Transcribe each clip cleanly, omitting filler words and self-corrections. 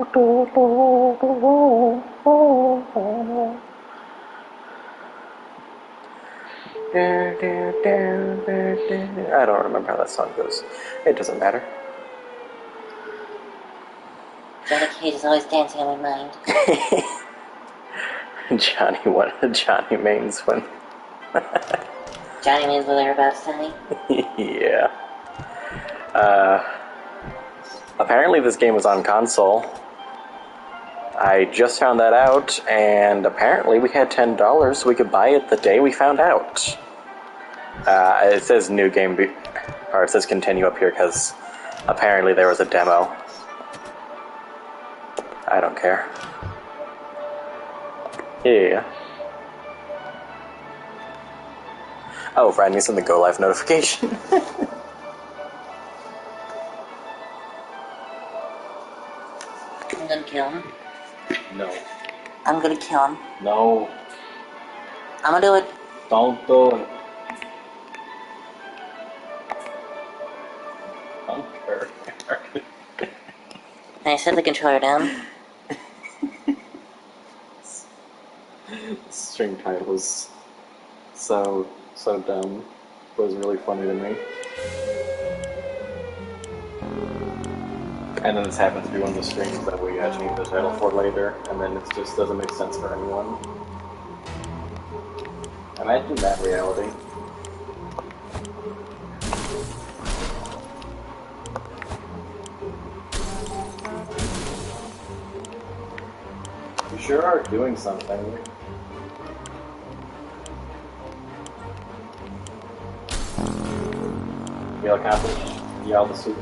I don't remember how that song goes. It doesn't matter. Johnny Cage is always dancing on my mind. Johnny Mains when. Johnny means what they're about to say. Yeah. Apparently this game was on console. I just found that out, and apparently we had $10, so we could buy it the day we found out. It says new game, or it says continue up here because apparently there was a demo. I don't care. Yeah. Oh, Brad needs the Go Live notification. I'm gonna kill him. No. I'm gonna kill him. No. I'm gonna do it. Don't do it. Don't care. I set the controller down. String title was so dumb. It was really funny to me. And then this happens to be one of the strings that we change the title for later, and then it just doesn't make sense for anyone. Imagine that reality. You sure are doing something. You'll accomplish Yell the Soup.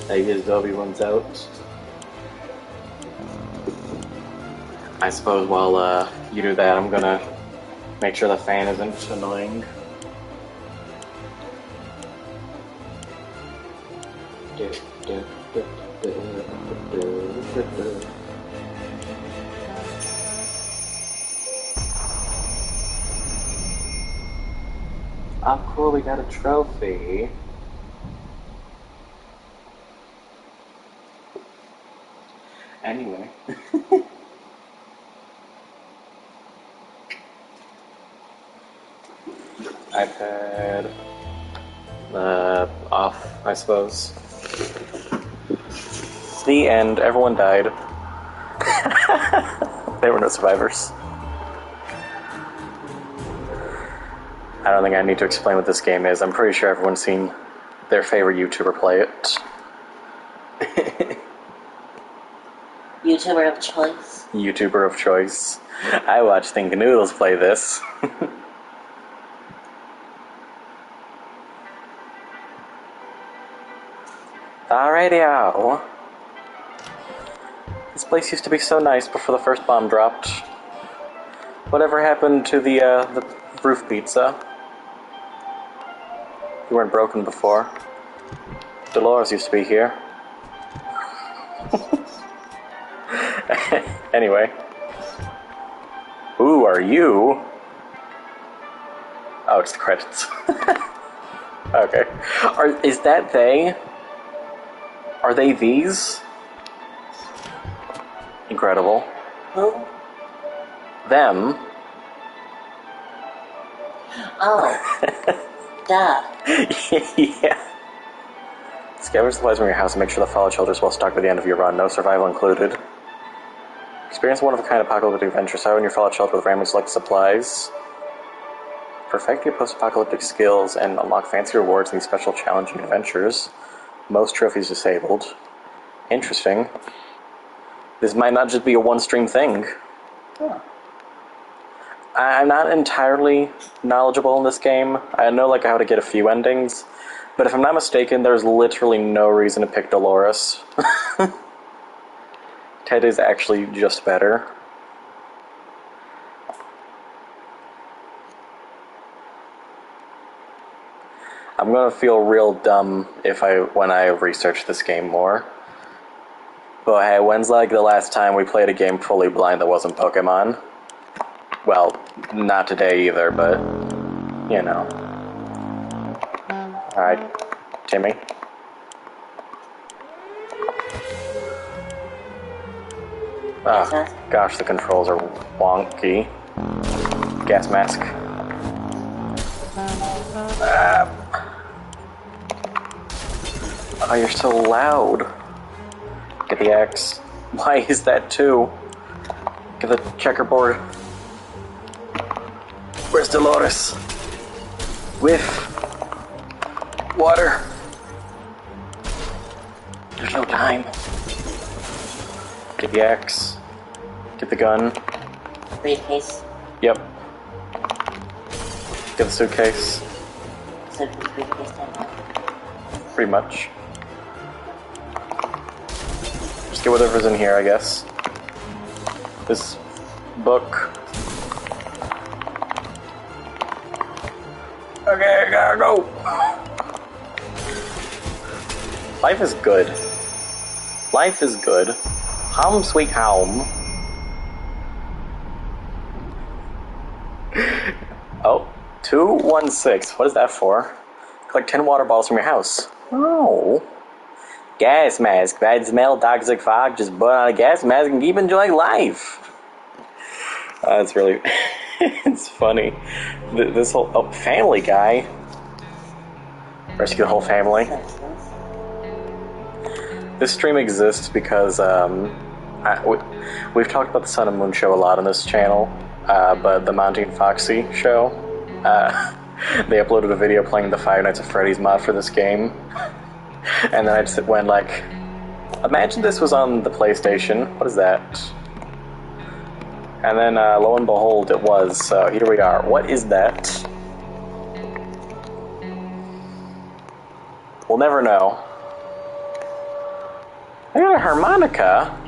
Hey, his Dobby runs out. I suppose while you do that, I'm gonna make sure the fan isn't annoying. Oh, cool, we got a trophy. Anyway. iPad off, I suppose. The end. Everyone died. There were no survivors. I don't think I need to explain what this game is. I'm pretty sure everyone's seen their favorite YouTuber play it. YouTuber of choice. YouTuber of choice. I watch Think Noodles play this. Alrighty-o. This place used to be so nice before the first bomb dropped. Whatever happened to the roof pizza? You weren't broken before. Dolores used to be here. Anyway. Who are you? Oh, it's the credits. Okay. Is that they? Are they these? Incredible. Who? Them. Oh. Duh. Yeah. Scavenge supplies from your house and make sure the fallout shelter is well stocked by the end of your run. No survival included. Experience one-of-a-kind apocalyptic adventure. Start in your fallout shelter with randomly selected supplies. Perfect your post-apocalyptic skills and unlock fancy rewards in these special challenging adventures. Most trophies disabled. Interesting. This might not just be a one-stream thing. Huh. I'm not entirely knowledgeable in this game. I know how to get a few endings, but if I'm not mistaken, there's literally no reason to pick Dolores. Ted is actually just better. I'm gonna feel real dumb when I research this game more. But hey, when's the last time we played a game fully blind that wasn't Pokemon? Well, not today either, but you know. Alright, Timmy. Oh, gosh, the controls are wonky. Gas mask. Oh, you're so loud. Get the axe. Why is that too? Get the checkerboard. Where's Dolores? Whiff. Water. There's no time. Get the axe. Get the gun. Briefcase. Yep. Get the suitcase. Briefcase time. Pretty much. Just get whatever's in here, I guess. This book. Okay, I gotta go. Life is good. Life is good. Home sweet home. Oh, 216. What is that for? Collect 10 water bottles from your house. Oh. Gas mask. Bad smell, toxic fog. Just put on a gas mask and keep enjoying life. That's really... it's funny. This whole... Oh, Family Guy. Rescue the whole family. This stream exists because we've talked about the Sun and Moon show a lot on this channel, but the Monty and Foxy show, they uploaded a video playing the Five Nights at Freddy's mod for this game, and then I just went like, imagine this was on the PlayStation, what is that? And then lo and behold it was, so here we are. What is that? We'll never know. I got a harmonica.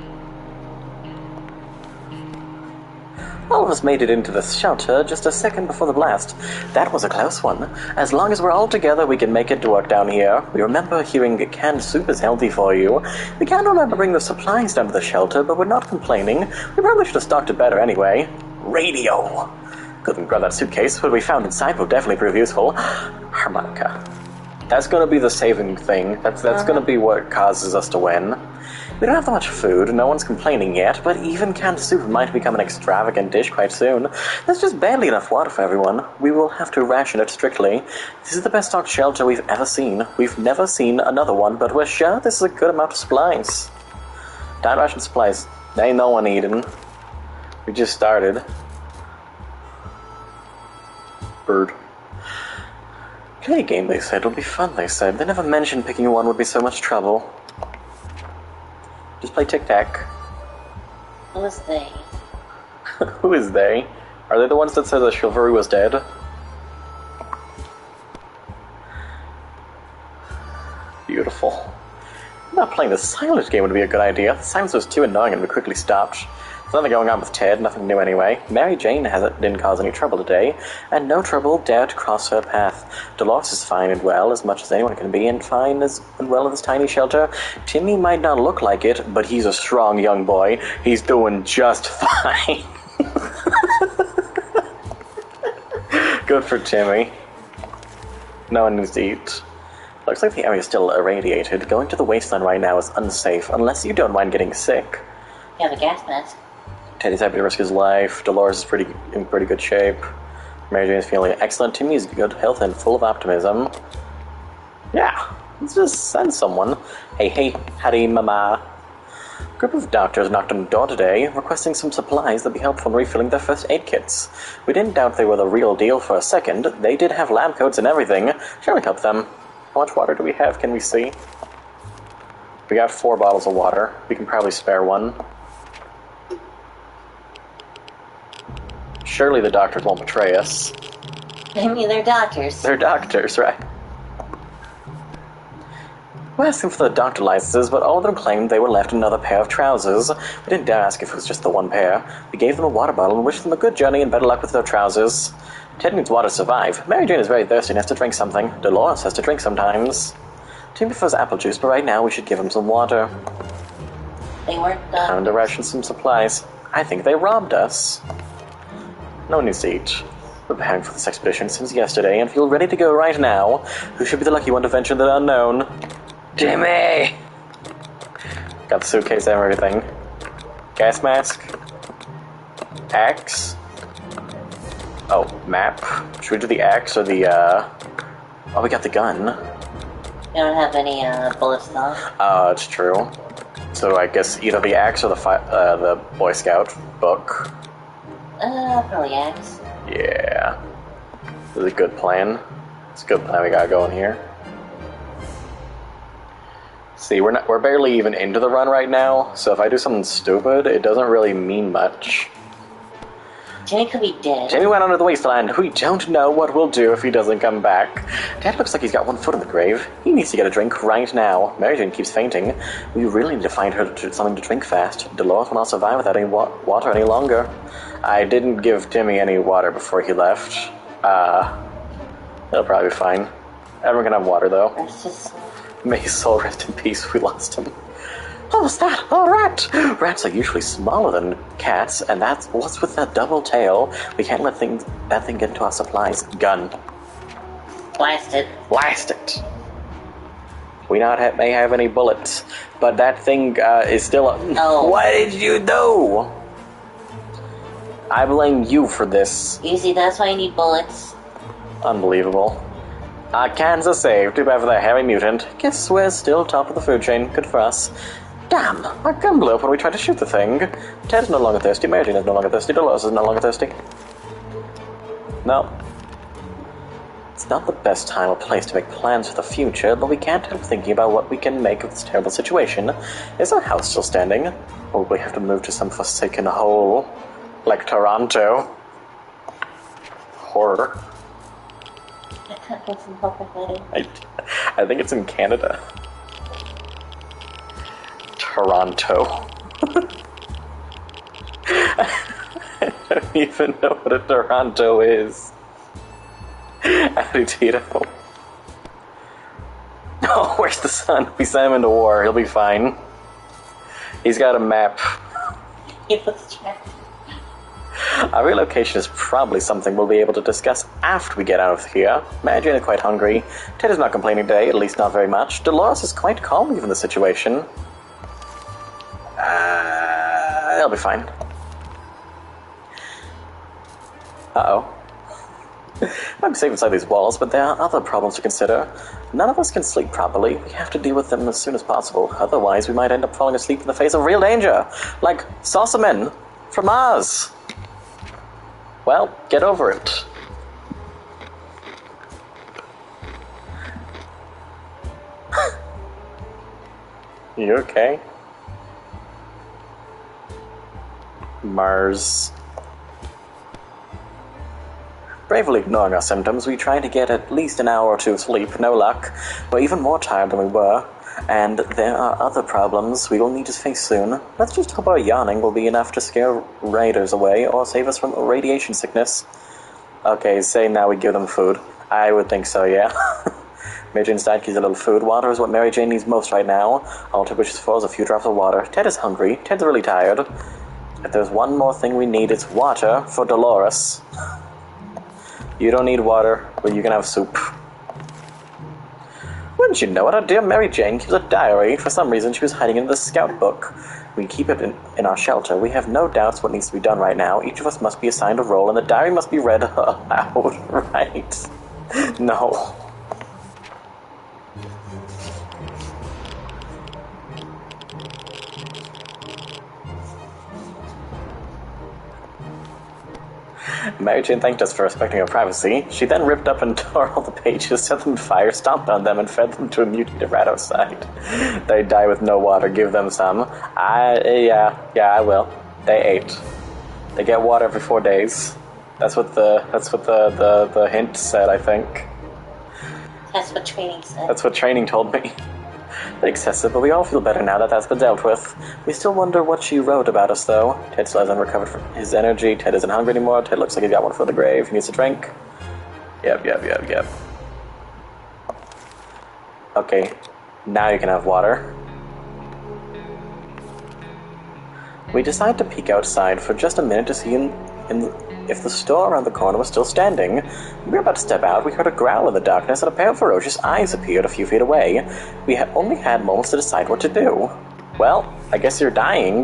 All of us made it into the shelter just a second before the blast. That was a close one. As long as we're all together, we can make it to work down here. We remember hearing canned soup is healthy for you. We can't remember bringing the supplies down to the shelter, but we're not complaining. We probably should have stocked it better anyway. Radio. Couldn't grab that suitcase. What we found inside will definitely prove useful. Harmonica. That's gonna be the saving thing. That's gonna be what causes us to win. We don't have that much food, no one's complaining yet, but even canned soup might become an extravagant dish quite soon. There's just barely enough water for everyone. We will have to ration it strictly. This is the best stocked shelter we've ever seen. We've never seen another one, but we're sure this is a good amount of supplies. Time ration supplies. There ain't no one eating. We just started. Bird. Play a game, they said. It'll be fun, they said. They never mentioned picking one would be so much trouble. Just play tic-tac. Who is they? Who is they? Are they the ones that said that chivalry was dead? Beautiful. Not playing the silent game would be a good idea. The silence was too annoying and we quickly stopped. There's nothing going on with Ted, nothing new anyway. Mary Jane didn't cause any trouble today, and no trouble dared to cross her path. Dolores is fine and well, as much as anyone can be, and fine and well in this tiny shelter. Timmy might not look like it, but he's a strong young boy. He's doing just fine. Good for Timmy. No one needs to eat. Looks like the area is still irradiated. Going to the wasteland right now is unsafe, unless you don't mind getting sick. You have a gas mask. Teddy's happy to risk his life. Dolores is in pretty good shape. Mary Jane is feeling excellent. Timmy's good health and full of optimism. Yeah, let's just send someone. Hey, howdy, mama. A group of doctors knocked on the door today, requesting some supplies that'd be helpful in refilling their first aid kits. We didn't doubt they were the real deal for a second. They did have lab coats and everything. Shall we help them? How much water do we have? Can we see? We got 4 bottles of water. We can probably spare one. Surely the doctors won't betray us. I mean, they're doctors. They're doctors, right? We asked them for the doctor licenses, but all of them claimed they were left another pair of trousers. We didn't dare ask if it was just the one pair. We gave them a water bottle and wished them a good journey and better luck with their trousers. Ted needs water to survive. Mary Jane is very thirsty and has to drink something. Dolores has to drink sometimes. Tim prefers apple juice, but right now we should give him some water. They weren't Time to ration some supplies. I think they robbed us. No one needs to eat. We're preparing for this expedition since yesterday and feel ready to go right now. Who should be the lucky one to venture the unknown? Jimmy! Got the suitcase and everything. Gas mask. Axe. Oh, map. Should we do the axe or the, Oh, we got the gun. You don't have any, bullets though? It's true. So I guess either the axe or the Boy Scout book. Probably axe. Yeah. This is a good plan. It's a good plan we got going here. See, we're barely even into the run right now, so if I do something stupid, it doesn't really mean much. Jimmy could be dead. Jimmy went under the wasteland. We don't know what we'll do if he doesn't come back. Dad looks like he's got one foot in the grave. He needs to get a drink right now. Mary Jane keeps fainting. We really need to find her something to drink fast. Dolores will not survive without any water any longer. I didn't give Jimmy any water before he left. It'll probably be fine. Everyone can have water, though. It's just... May his soul rest in peace. We lost him. What was that? A rat! Rats are usually smaller than cats, and that's what's with that double tail. We can't let that thing get into our supplies. Gun. Blast it. Blast it! We may have any bullets, but that thing is still... Oh. What did you do? I blame you for this. Easy, that's why you need bullets. Unbelievable. Cans are saved. Too bad for that heavy mutant. Guess we're still top of the food chain. Good for us. Damn! Our gun blew up when we tried to shoot the thing. Ted is no longer thirsty. Mary Jane is no longer thirsty. Dolores is no longer thirsty. No. It's not the best time or place to make plans for the future, but we can't help thinking about what we can make of this terrible situation. Is our house still standing? Or will we have to move to some forsaken hole? Like Toronto? Horror. I can't get some help with I think it's in Canada. Toronto. I don't even know what a Toronto is. Attitude. Oh, where's the sun? We sent him into war. He'll be fine. He's got a map. He puts check. Our relocation is probably something we'll be able to discuss after we get out of here. Mary Jane is quite hungry. Ted is not complaining today, at least not very much. Dolores is quite calm given the situation. They'll be fine. Uh-oh. Might be safe inside these walls, but there are other problems to consider. None of us can sleep properly. We have to deal with them as soon as possible. Otherwise, we might end up falling asleep in the face of real danger. Like Saucermen from Mars. Well, get over it. You okay? Mars. Bravely ignoring our symptoms, we tried to get at least an hour or two of sleep. No luck. We're even more tired than we were. And there are other problems we will need to face soon. Let's just hope our yawning will be enough to scare raiders away or save us from radiation sickness. Okay, say now we give them food. I would think so, yeah. Mary Jane's died gives a little food. Water is what Mary Jane needs most right now. All temperatures fall is a few drops of water. Ted is hungry. Ted's really tired. If there's one more thing we need, it's water for Dolores. You don't need water, but you can have soup. Wouldn't you know it, our dear Mary Jane keeps a diary. For some reason, she was hiding in the scout book. We keep it in our shelter. We have no doubts what needs to be done right now. Each of us must be assigned a role, and the diary must be read aloud. Right? No. Mary Jane thanked us for respecting her privacy. She then ripped up and tore all the pages, set them on fire, stomped on them, and fed them to a mutated rat outside. They die with no water. Give them some. Yeah, I will. They ate. They get water every 4 days. That's what the hint said, I think. That's what training said. That's what training told me. Excessive, but we all feel better now that that's been dealt with. We still wonder what she wrote about us, though. Ted still hasn't recovered from his energy. Ted isn't hungry anymore. Ted looks like he's got one for the grave. He needs a drink. Yep. Okay, now you can have water. We decide to peek outside for just a minute to see If the store around the corner was still standing, we were about to step out, we heard a growl in the darkness, and a pair of ferocious eyes appeared a few feet away. We had only had moments to decide what to do. Well, I guess you're dying.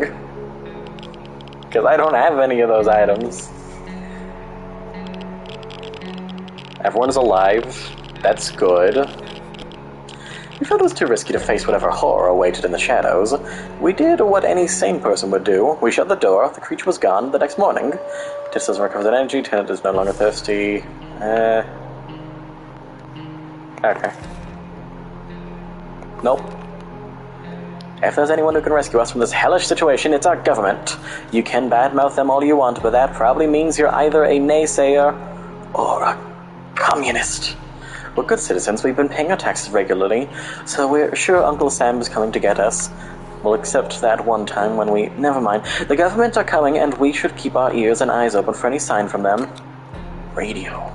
Because I don't have any of those items. Everyone's alive. That's good. We felt it was too risky to face whatever horror awaited in the shadows. We did what any sane person would do. We shut the door, the creature was gone the next morning. Tis doesn't recover that energy, Tenet is no longer thirsty. Okay. Nope. If there's anyone who can rescue us from this hellish situation, it's our government. You can badmouth them all you want, but that probably means you're either a naysayer or a communist. We're good citizens, we've been paying our taxes regularly, so we're sure Uncle Sam is coming to get us. Well, except that one time when we... Never mind. The government are coming, and we should keep our ears and eyes open for any sign from them. Radio.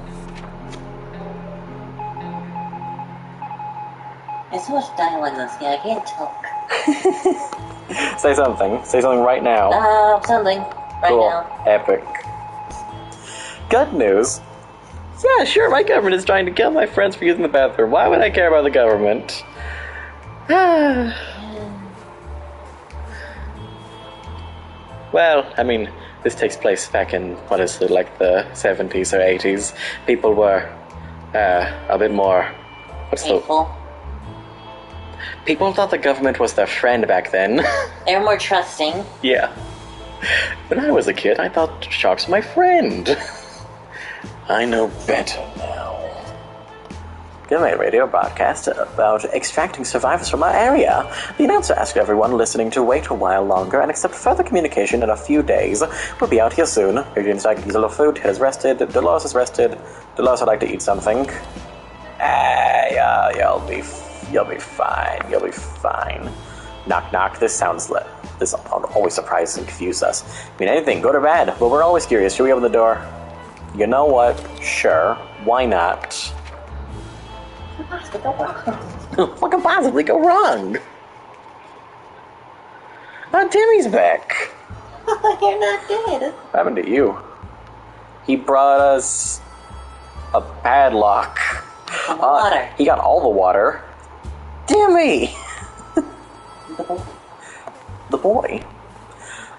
There's so much dialogue in this game, I can't talk. Say something. Say something right now. Something. Right Cool. now. Epic. Good news. Yeah, sure, my government is trying to kill my friends for using the bathroom. Why would I care about the government? Well, I mean, this takes place back in, what is it, like the 70s or 80s. People were, a bit more... Hateful. People thought the government was their friend back then. They were more trusting. Yeah. When I was a kid, I thought sharks were my friend. I know better now. Gimlet Radio broadcast about extracting survivors from our area. The announcer asked everyone listening to wait a while longer and accept further communication in a few days. We'll be out here soon. Adrian's like to use a little food. Ted is rested. Dolores is rested. Dolores would like to eat something. You'll be fine. You'll be fine. Knock, knock. This always surprises and confuses us. I mean, anything, good or bad, but we're always curious. Should we open the door? You know what? Sure. Why not? What could possibly go wrong? What could possibly go wrong? Oh, Timmy's back. You're not dead. What happened to you? He brought us a padlock. And water. He got all the water. Timmy! The boy.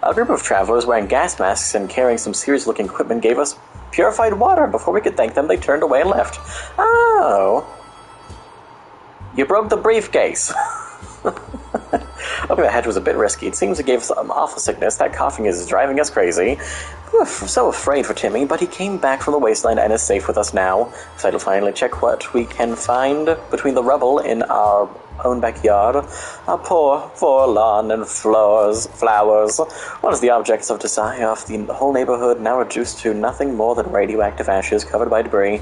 A group of travelers wearing gas masks and carrying some serious-looking equipment gave us purified water. Before we could thank them, they turned away and left. Oh. You broke the briefcase. Opening the hatch was a bit risky. It seems it gave us some awful sickness. That coughing is driving us crazy. We were so afraid for Timmy, but he came back from the wasteland and is safe with us now. So I'll finally check what we can find between the rubble in our own backyard. Our poor lawn and flowers. One of the objects of desire of the whole neighborhood, now reduced to nothing more than radioactive ashes covered by debris.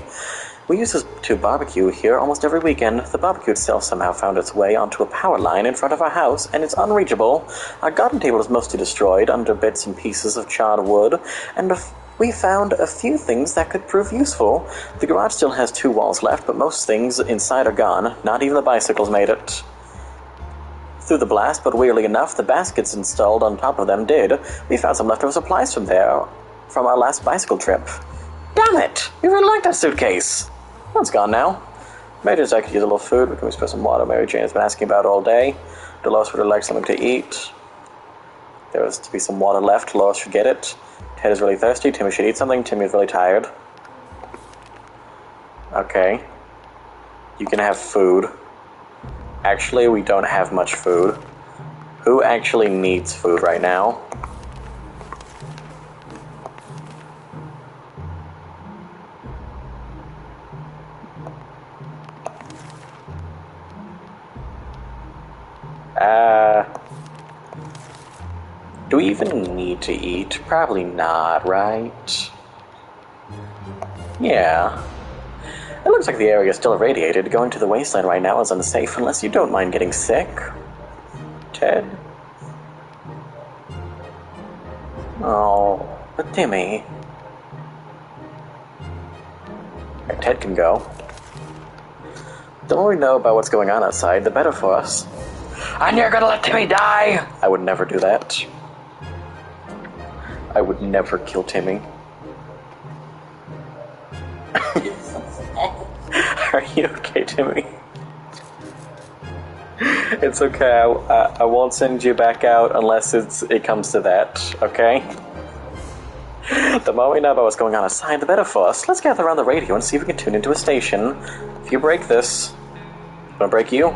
We used to barbecue here almost every weekend. The barbecue itself somehow found its way onto a power line in front of our house, and it's unreachable. Our garden table is mostly destroyed under bits and pieces of charred wood, and we found a few things that could prove useful. The garage still has 2 walls left, but most things inside are gone. Not even the bicycles made it through the blast, but weirdly enough, the baskets installed on top of them did. We found some leftover supplies from our last bicycle trip. Damn it! We really like that suitcase! That's gone now. Major's I could use a little food. We can spare some water. Mary Jane has been asking about it all day. Dolores would have liked something to eat. There was to be some water left. Dolores should get it. Ted is really thirsty. Timmy should eat something. Timmy is really tired. Okay. You can have food. Actually, we don't have much food. Who actually needs food right now? Do we even need to eat? Probably not, right? Yeah. It looks like the area is still irradiated. Going to the wasteland right now is unsafe unless you don't mind getting sick. Ted? Oh, but Timmy. Right, Ted can go. The more we know about what's going on outside, the better for us. And you're gonna let Timmy die? I would never do that. I would never kill Timmy. Are you okay, Timmy? It's okay. I won't send you back out unless it comes to that. Okay. The more we know about what's going on outside, the better for us. Let's gather around the radio and see if we can tune into a station. If you break this, I'm gonna break you.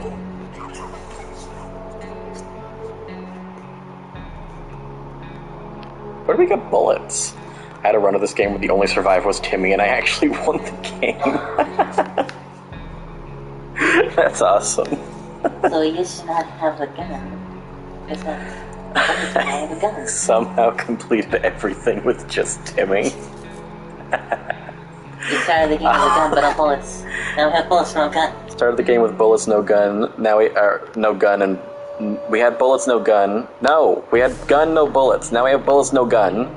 Where do we get bullets? I had a run of this game where the only survivor was Timmy, and I actually won the game. That's awesome. So you should not have a gun. Because I have a gun. Somehow completed everything with just Timmy. You started the game with a gun, but no bullets. Now we have bullets, no gun. Started the game with bullets, no gun. Now we are no gun, and we had bullets, no gun. No, we had gun, no bullets. Now we have bullets, no gun.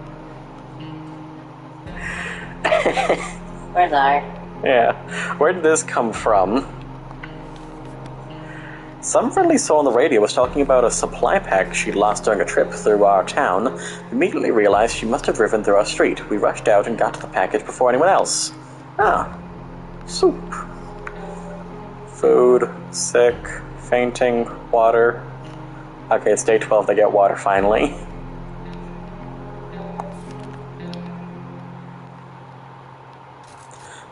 Where's R? Yeah. Where did this come from? Some friendly soul on the radio was talking about a supply pack she'd lost during a trip through our town. Immediately realized she must have driven through our street. We rushed out and got to the package before anyone else. Ah. Soup. Food. Sick. Fainting. Water. Okay, it's day 12, they get water finally.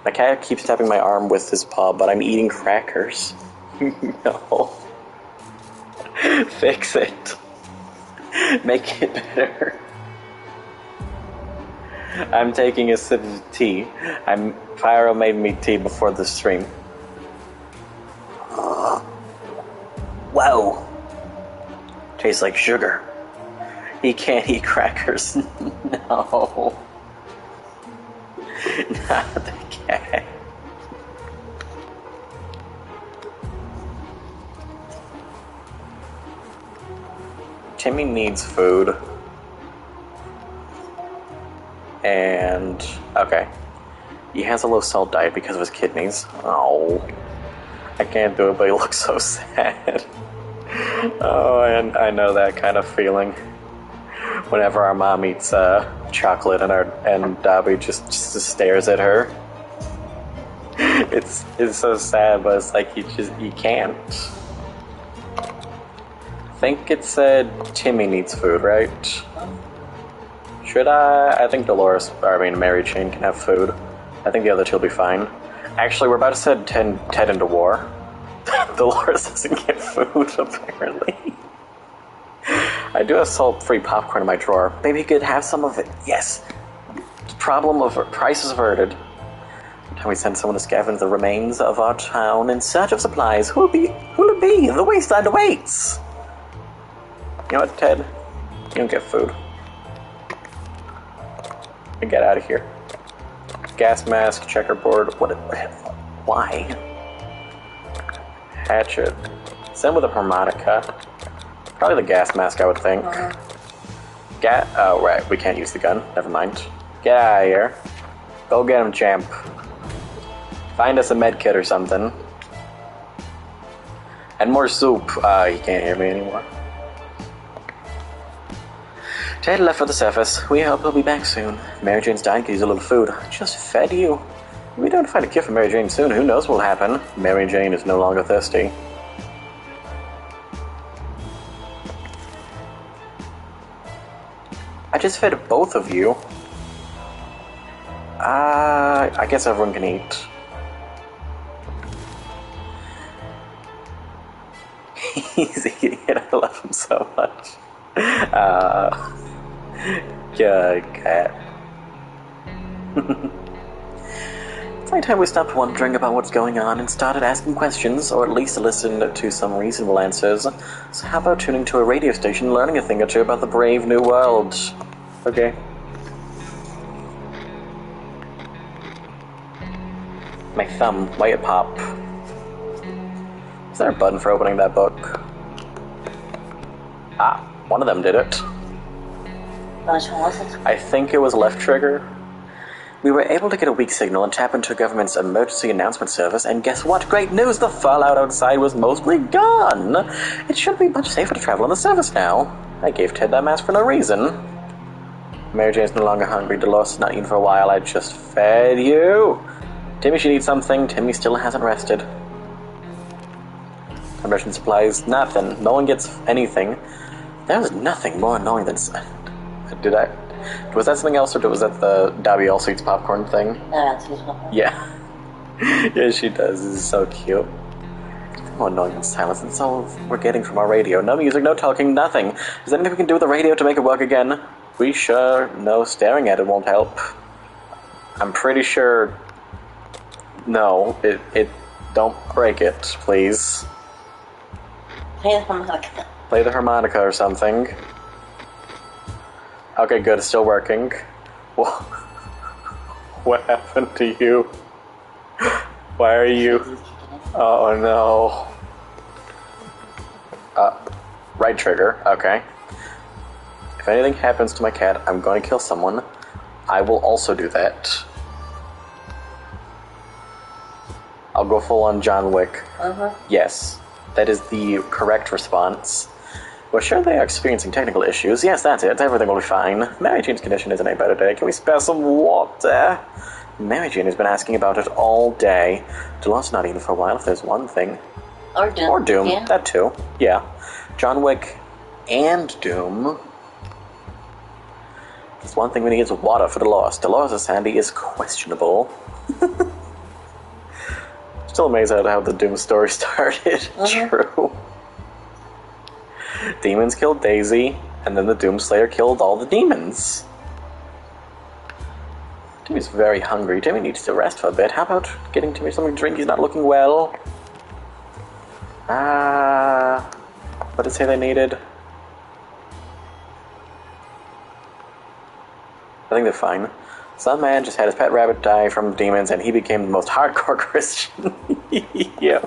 My cat keeps tapping my arm with his paw, but I'm eating crackers. No. Fix it. Make it better. I'm taking a sip of tea. Pyro made me tea before the stream. Wow. Tastes like sugar. He can't eat crackers. No. Not the cat. Timmy needs food. And... okay. He has a low salt diet because of his kidneys. Oh. I can't do it, but he looks so sad. Oh, and I know that kind of feeling. Whenever our mom eats chocolate and Dobby just stares at her. It's so sad, but it's like you can't. I think it said Timmy needs food, right? Should I? I think Mary Jane can have food. I think the other two will be fine. Actually, we're about to send Ted into war. Dolores doesn't get food, apparently. I do have salt-free popcorn in my drawer. Maybe you could have some of it. Yes! Price is averted. Time we send someone to scavenge the remains of our town in search of supplies. Who'll it be? The wasteland awaits! You know what, Ted? You don't get food. Get out of here. Gas mask, checkerboard, why? Hatchet. Send with a harmonica. Probably the gas mask, I would think. Oh, right, we can't use the gun. Never mind. Get out of here. Go get him, champ. Find us a med kit or something. And more soup. He can't hear me anymore. Ted left for the surface. We hope he'll be back soon. Mary Jane's dying, could use a little food. Just fed you. If we don't find a cure for Mary Jane soon, who knows what will happen? Mary Jane is no longer thirsty. I just fed both of you. I guess everyone can eat. He's eating it. I love him so much. Good cat. It's like time we stopped wondering about what's going on and started asking questions, or at least listened to some reasonable answers. So how about tuning to a radio station, learning a thing or two about the brave new world? Okay. My thumb, why it pop? Is there a button for opening that book? Ah, one of them did it. Which one was it? I think it was left trigger. We were able to get a weak signal and tap into government's emergency announcement service, and guess what? Great news! The fallout outside was mostly gone! It should be much safer to travel on the service now. I gave Ted that mask for no reason. Mary Jane's no longer hungry. Dolores is not eaten for a while. I just fed you. Timmy should eat something. Timmy still hasn't rested. Ration supplies, nothing. No one gets anything. There was nothing more annoying than... Was that something else, or was that the Dobby also eats popcorn thing? Yeah. Yeah, she does. This is so cute. More annoying than silence. That's all we're getting from our radio. No music, no talking, nothing. Is there anything we can do with the radio to make it work again? We sure know staring at it won't help. I'm pretty sure... No, it don't break it, please. Play the harmonica. Play the harmonica or something. Okay, good, it's still working. What happened to you? Why are you... Oh no. Right trigger, okay. If anything happens to my cat, I'm going to kill someone. I will also do that. I'll go full on John Wick. Yes, that is the correct response. We're sure they are experiencing technical issues. Yes, that's it. Everything will be fine. Mary Jane's condition isn't any better today. Can we spare some water? Mary Jane has been asking about it all day. Dolores not eaten for a while, if there's one thing. Or Doom. Or Doom, yeah. That too. Yeah. John Wick and Doom. There's one thing we need is water for Dolores. Dolores' sanity is questionable. Still amazed at how the Doom story started. True. Demons killed Daisy, and then the Doomslayer killed all the demons. Timmy's very hungry. Timmy needs to rest for a bit. How about getting Timmy something to drink? He's not looking well. What did it say they needed? I think they're fine. Some man just had his pet rabbit die from demons, and he became the most hardcore Christian. Yeah.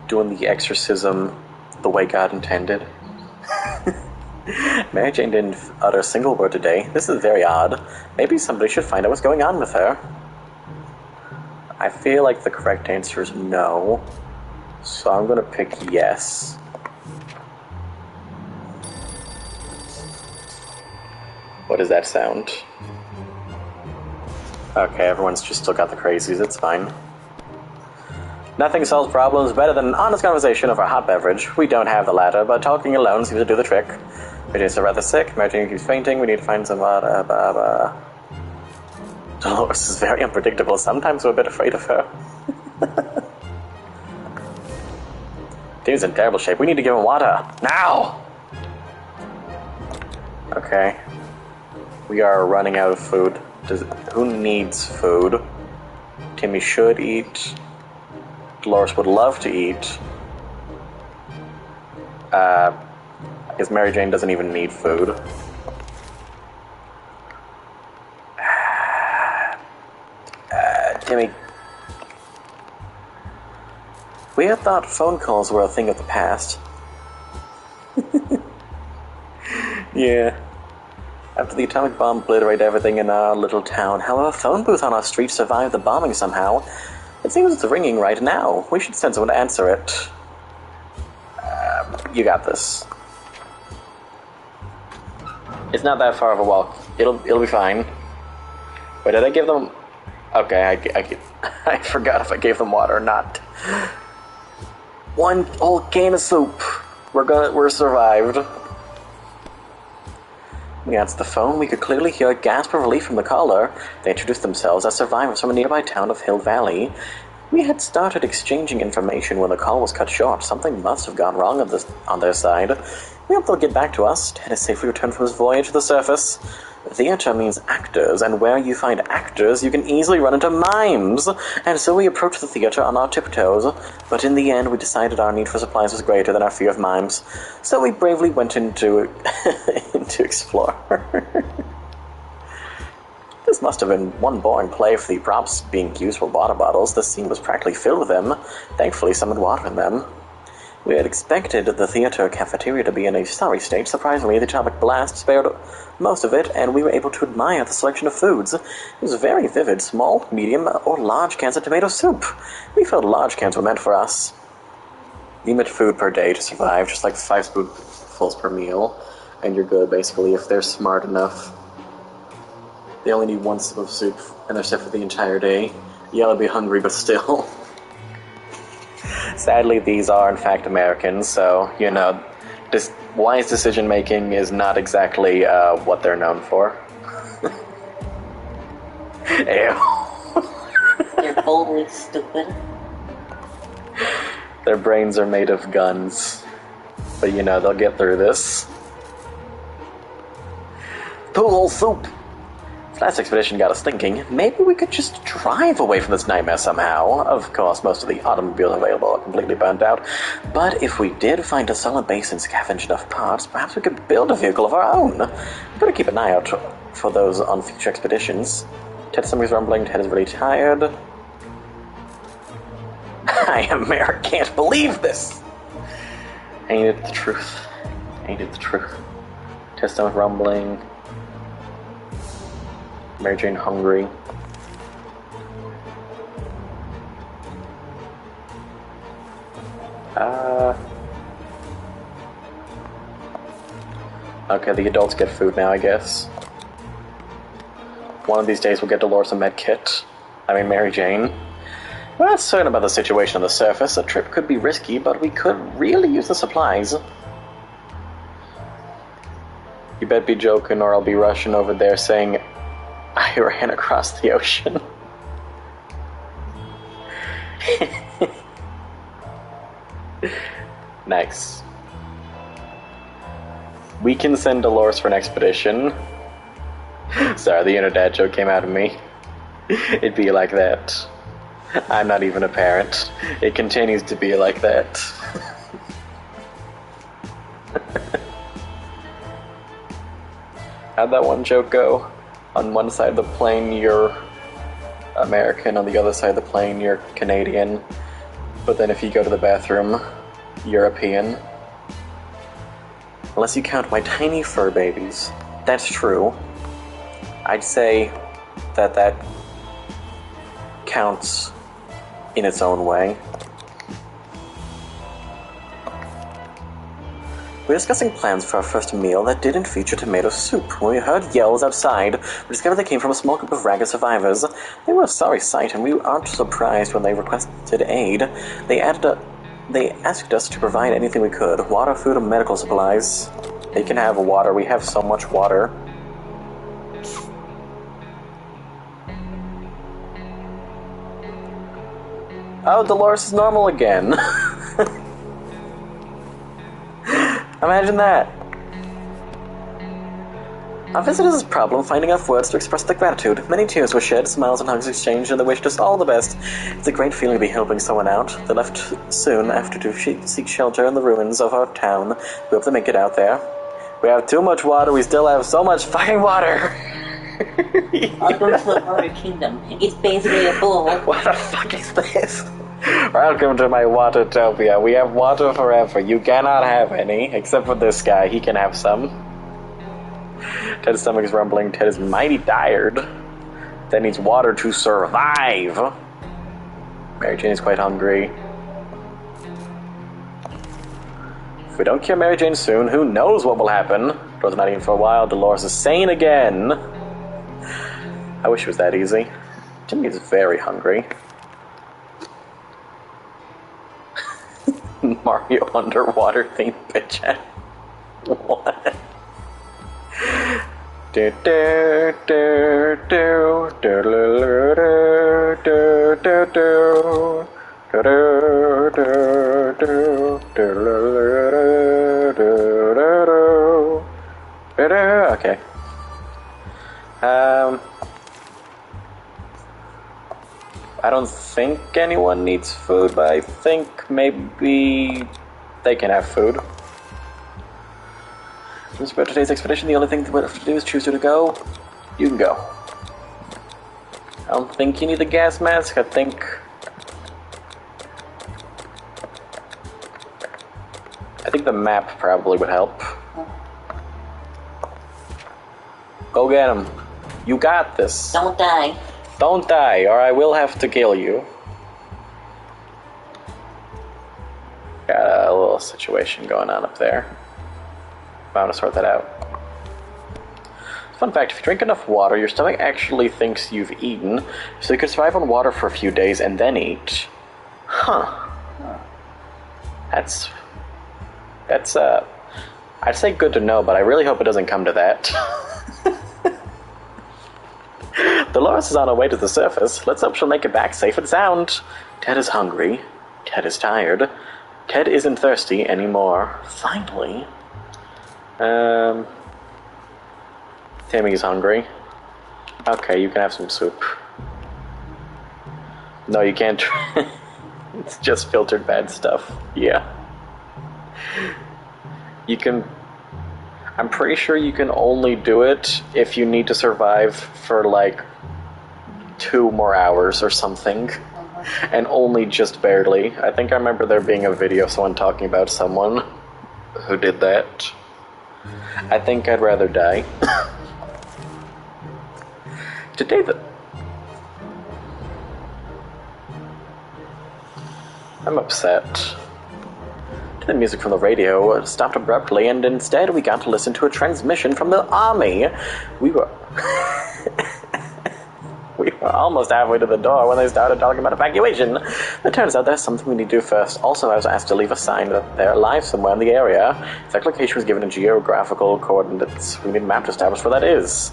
Doing the exorcism the way God intended. Mary Jane didn't utter a single word today. This is very odd. Maybe somebody should find out what's going on with her. I feel like the correct answer is no. So I'm gonna pick yes. What does that sound? Okay, everyone's just still got the crazies, it's fine. Nothing solves problems better than an honest conversation over a hot beverage. We don't have the latter, but talking alone seems to do the trick. Mary Jane's rather sick, Mary Jane keeps fainting, we need to find some Dolores is very unpredictable, sometimes we're a bit afraid of her. Dude's in terrible shape, we need to give him water. Now! Okay. We are running out of food. Who needs food? Timmy should eat. Dolores would love to eat. I guess Mary Jane doesn't even need food. Timmy. We had thought phone calls were a thing of the past. Yeah. After the atomic bomb obliterated everything in our little town, however, a phone booth on our street survived the bombing somehow. It seems it's ringing right now. We should send someone to answer it. You got this. It's not that far of a walk. It'll be fine. Wait, did I give them... Okay, I forgot if I gave them water or not. One whole can of soup. We're survived. We answered the phone. We could clearly hear a gasp of relief from the caller. They introduced themselves as survivors from a nearby town of Hill Valley. We had started exchanging information when the call was cut short. Something must have gone wrong on their side. We hope they'll get back to us. Ted has safely returned from his voyage to the surface. Theater means actors, and where you find actors, you can easily run into mimes. And so we approached the theater on our tiptoes, but in the end we decided our need for supplies was greater than our fear of mimes. So we bravely went into to explore. This must have been one boring play for the props being used for water bottles. The scene was practically filled with them. Thankfully, some had water in them. We had expected the theater cafeteria to be in a sorry state. Surprisingly, the atomic blast spared most of it, and we were able to admire the selection of foods. It was very vivid, small, medium, or large cans of tomato soup. We felt large cans were meant for us. Limit food per day to survive, just like 5 spoonfuls per meal, and you're good, basically, if they're smart enough. They only need one sip of soup and they're set for the entire day. Yeah, they'll be hungry, but still. Sadly, these are in fact Americans, so, you know, wise decision making is not exactly what they're known for. Ew. They're boldly stupid. Their brains are made of guns. But you know, they'll get through this. Pool soup! If last expedition got us thinking, maybe we could just drive away from this nightmare somehow. Of course, most of the automobiles available are completely burnt out. But if we did find a solid base and scavenge enough parts, perhaps we could build a vehicle of our own. We better keep an eye out for those on future expeditions. Ted somebody's rumbling, Ted is really tired. I am Mayor, can't believe this! Ain't it the truth? Ain't it the truth? Ted's stomach rumbling. Mary Jane hungry. Okay, the adults get food now, I guess. One of these days we'll get Dolores a med kit. I mean, Mary Jane. We're not certain about the situation on the surface. A trip could be risky, but we could really use the supplies. You bet be joking or I'll be rushing over there saying I ran across the ocean. Nice. We can send Dolores for an expedition. Sorry, the inner dad joke came out of me. It'd be like that. I'm not even a parent. It continues to be like that. How'd that one joke go? On one side of the plane, you're American. On the other side of the plane, you're Canadian. But then if you go to the bathroom, European. Unless you count my tiny fur babies. That's true. I'd say that counts in its own way. We were discussing plans for our first meal that didn't feature tomato soup. When we heard yells outside, we discovered they came from a small group of ragged survivors. They were a sorry sight, and we aren't surprised when they requested aid. They asked us to provide anything we could. Water, food, and medical supplies. They can have water. We have so much water. Oh, Dolores is normal again. Imagine that. Our visitors' problem finding enough words to express their gratitude. Many tears were shed, smiles and hugs exchanged, and they wished us all the best. It's a great feeling to be helping someone out. They left soon after to seek shelter in the ruins of our town. We hope they make it out there. We have too much water, we still have so much fucking water! Welcome to the Water Kingdom. It's basically a bowl. What the fuck is this? Welcome to my Watertopia. We have water forever. You cannot have any, except for this guy. He can have some. Ted's stomach is rumbling. Ted is mighty tired. Ted needs water to survive. Mary Jane is quite hungry. If we don't cure Mary Jane soon, who knows what will happen? Dolores not eating for a while. Dolores is sane again. I wish it was that easy. Jimmy is very hungry. Mario underwater theme pitch. What? Do do do do do do do do okay. I don't think anyone needs food, but I think maybe they can have food. Since for today's expedition, the only thing we have to do is choose who to go. You can go. I don't think you need the gas mask. I think the map probably would help. Go get him. You got this. Don't die. Don't die, or I will have to kill you. Got a little situation going on up there. I'm gonna sort that out. Fun fact, if you drink enough water, your stomach actually thinks you've eaten, so you could survive on water for a few days and then eat. Huh. That's I'd say good to know, but I really hope it doesn't come to that. Dolores is on her way to the surface. Let's hope she'll make it back safe and sound. Ted is hungry. Ted is tired. Ted isn't thirsty anymore. Finally. Timmy's hungry. Okay, you can have some soup. No, you can't. It's just filtered bad stuff. Yeah. You can... I'm pretty sure you can only do it if you need to survive for, like, 2 more hours or something. And only just barely. I think I remember there being a video of someone talking about someone who did that. I think I'd rather die. Today I'm upset. The music from the radio stopped abruptly, and instead we got to listen to a transmission from the army. We were... We were almost halfway to the door when they started talking about evacuation. It turns out there's something we need to do first. Also, I was asked to leave a sign that they're alive somewhere in the area. Exact location was given in geographical coordinates. We need a map to establish where that is.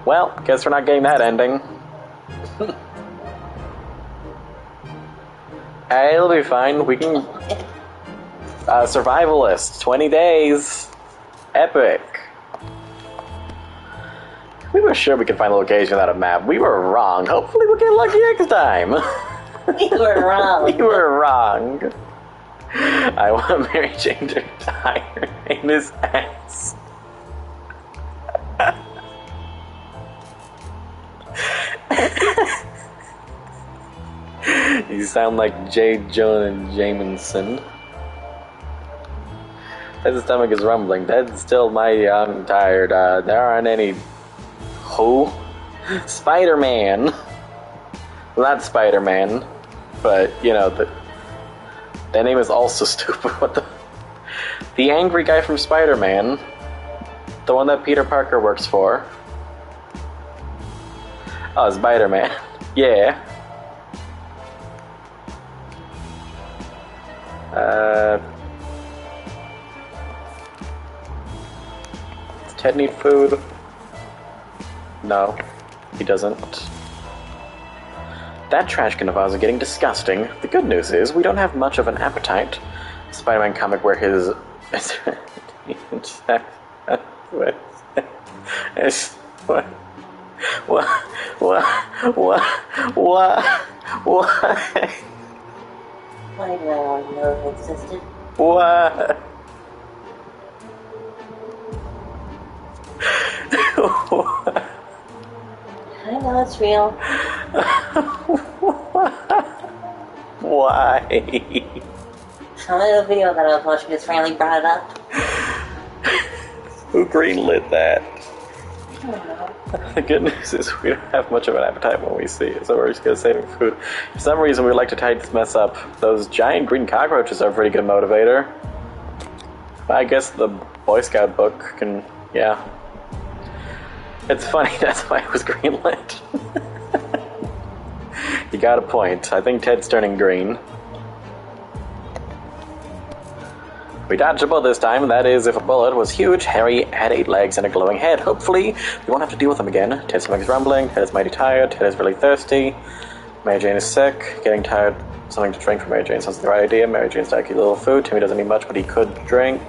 Well, guess we're not getting that ending. Hey, it'll be fine. We can... survivalist. 20 days. Epic. We were sure we could find the location without a map. We were wrong. Hopefully we'll get lucky next time. We were wrong. We were wrong. I want Mary Jane to die. Her name is Axe. You sound like J. Jonah Jameson. Ted's stomach is rumbling. Ted's still mighty young and tired. There aren't any... Who? Spider-Man. Well, not Spider-Man, but, you know, that name is also stupid. What the... The angry guy from Spider-Man. The one that Peter Parker works for. Oh, Spider-Man. Yeah. Does Ted need food? No, he doesn't. That trash can of ours is getting disgusting. The good news is we don't have much of an appetite. Spider-Man comic where his... What? Why did I already know it existed? What? I know it's real. Why? Some of the video that I was watching, his family brought it up. Who greenlit that? I don't know. The good news is we don't have much of an appetite when we see it, so we're just gonna save food. For some reason, we like to tie this mess up. Those giant green cockroaches are a pretty good motivator. I guess the Boy Scout book can, yeah. It's funny, that's why it was greenlit. You got a point. I think Ted's turning green. We dodged a bullet this time, that is, if a bullet was huge, hairy, had 8 legs, and a glowing head. Hopefully, we won't have to deal with them again. Ted's stomach is rumbling, Ted is mighty tired, Ted is really thirsty. Mary Jane is sick, getting tired. Something to drink for Mary Jane sounds like the right idea. Mary Jane's got a little food. Timmy doesn't need much, but he could drink.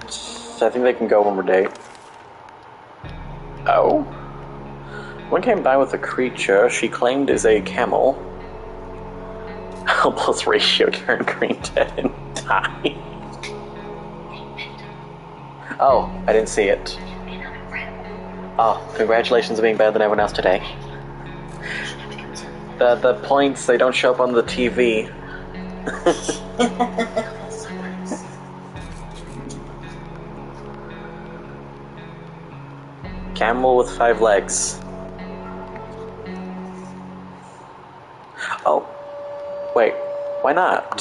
So I think they can go one more day. Oh? One came by with a creature she claimed is a camel. Helpless ratio turned green dead and died. Oh, I didn't see it. Oh, congratulations on being better than everyone else today. The points, they don't show up on the TV. Camel with 5 legs. Oh. Wait, why not?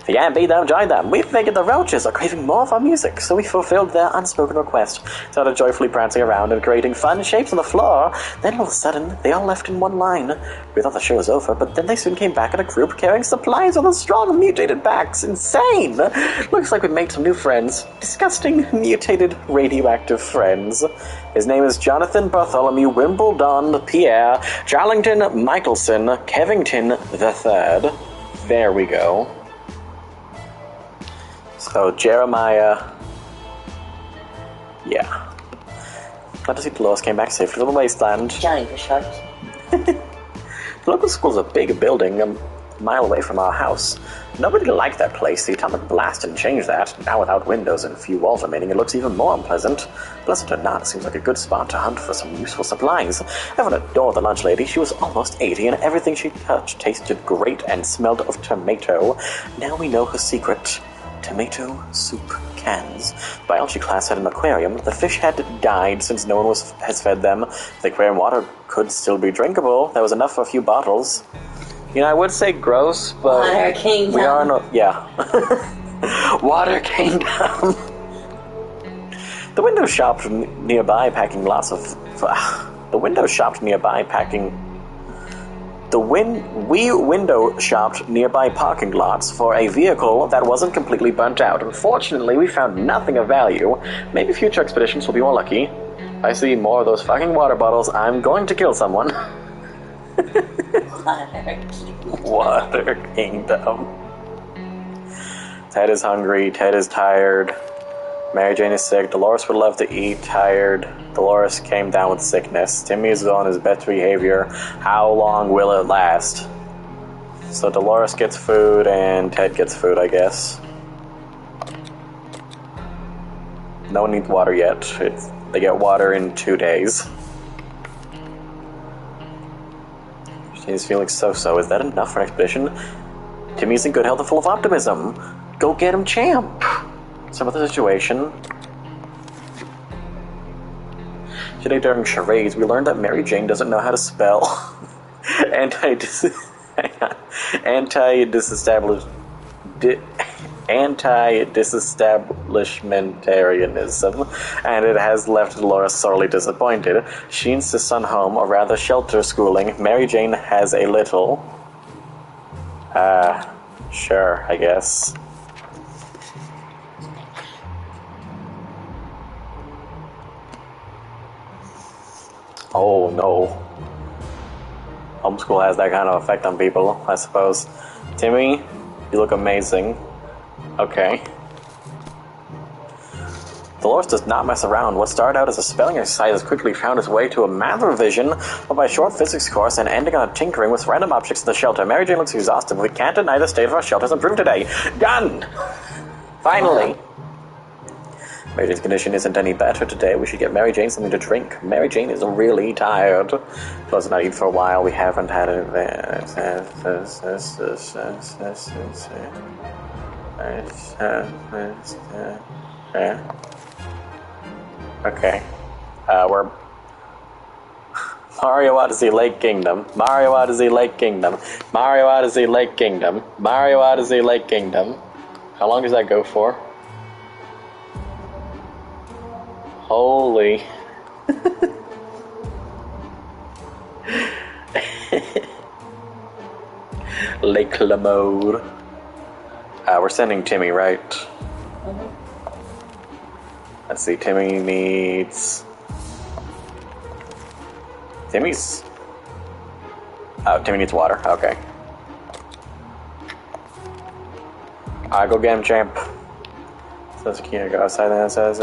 If you can't beat them, join them. We figured the roaches are craving more of our music, so we fulfilled their unspoken request. Started joyfully prancing around and creating fun shapes on the floor. Then all of a sudden, they all left in one line. We thought the show was over, but then they soon came back in a group carrying supplies on the strong mutated backs. Insane! Looks like we made some new friends. Disgusting, mutated, radioactive friends. His name is Jonathan Bartholomew Wimbledon Pierre Charlington Michelson Kevington III. There we go. So, Jeremiah... Yeah. Glad to see Dolores came back safely to the wasteland. Johnny the Shark. The local school's a big building a mile away from our house. Nobody liked that place. The atomic blast didn't change that. Now without windows and few walls remaining, it looks even more unpleasant. Pleasant or not, it seems like a good spot to hunt for some useful supplies. Everyone adored the lunch lady. She was almost 80, and everything she touched tasted great and smelled of tomato. Now we know her secret. Tomato soup cans. The biology class had an aquarium. The fish had died since no one has fed them. The aquarium water could still be drinkable. There was enough for a few bottles. You know, I would say gross, but Water Kingdom. we are no... Yeah. Water Kingdom. The window shopped nearby packing lots of... The window shopped nearby packing... We window shopped nearby parking lots for a vehicle that wasn't completely burnt out. Unfortunately, we found nothing of value. Maybe future expeditions will be more lucky. If I see more of those fucking water bottles, I'm going to kill someone. Water Kingdom. Ted is hungry. Ted is tired. Mary Jane is sick. Dolores would love to eat. Tired. Dolores came down with sickness. Timmy is on his best behavior. How long will it last? So Dolores gets food and Ted gets food, I guess. No one needs water yet. They get water in 2 days. She's feeling so-so. Is that enough for an expedition? Timmy's in good health and full of optimism. Go get him, champ! Some other situation. Today during charades, we learned that Mary Jane doesn't know how to spell anti-disestablishmentarianism, and it has left Dolores sorely disappointed. She insists on home, or rather shelter schooling. Mary Jane has a little... sure, I guess. Oh no. Homeschool has that kind of effect on people, I suppose. Timmy, you look amazing. Okay. Dolores does not mess around. What started out as a spelling exercise has quickly found its way to a math revision, followed by a short physics course, and ending on a tinkering with random objects in the shelter. Mary Jane looks exhausted, but we can't deny the state of our shelters improved today. Done! Finally! Mary Jane's condition isn't any better today. We should get Mary Jane something to drink. Mary Jane is really tired. She has not eaten for a while. We haven't had it. Okay. We're... Mario Odyssey Lake Kingdom. Mario Odyssey Lake Kingdom. Mario Odyssey Lake Kingdom. Mario Odyssey Lake Kingdom. How long does that go for? Holy. Lake Lamode. We're sending Timmy, right? Mm-hmm. Let's see, Timmy needs... Timmy's... Oh, Timmy needs water, okay. Go get him, champ. So Sakina, go outside and says,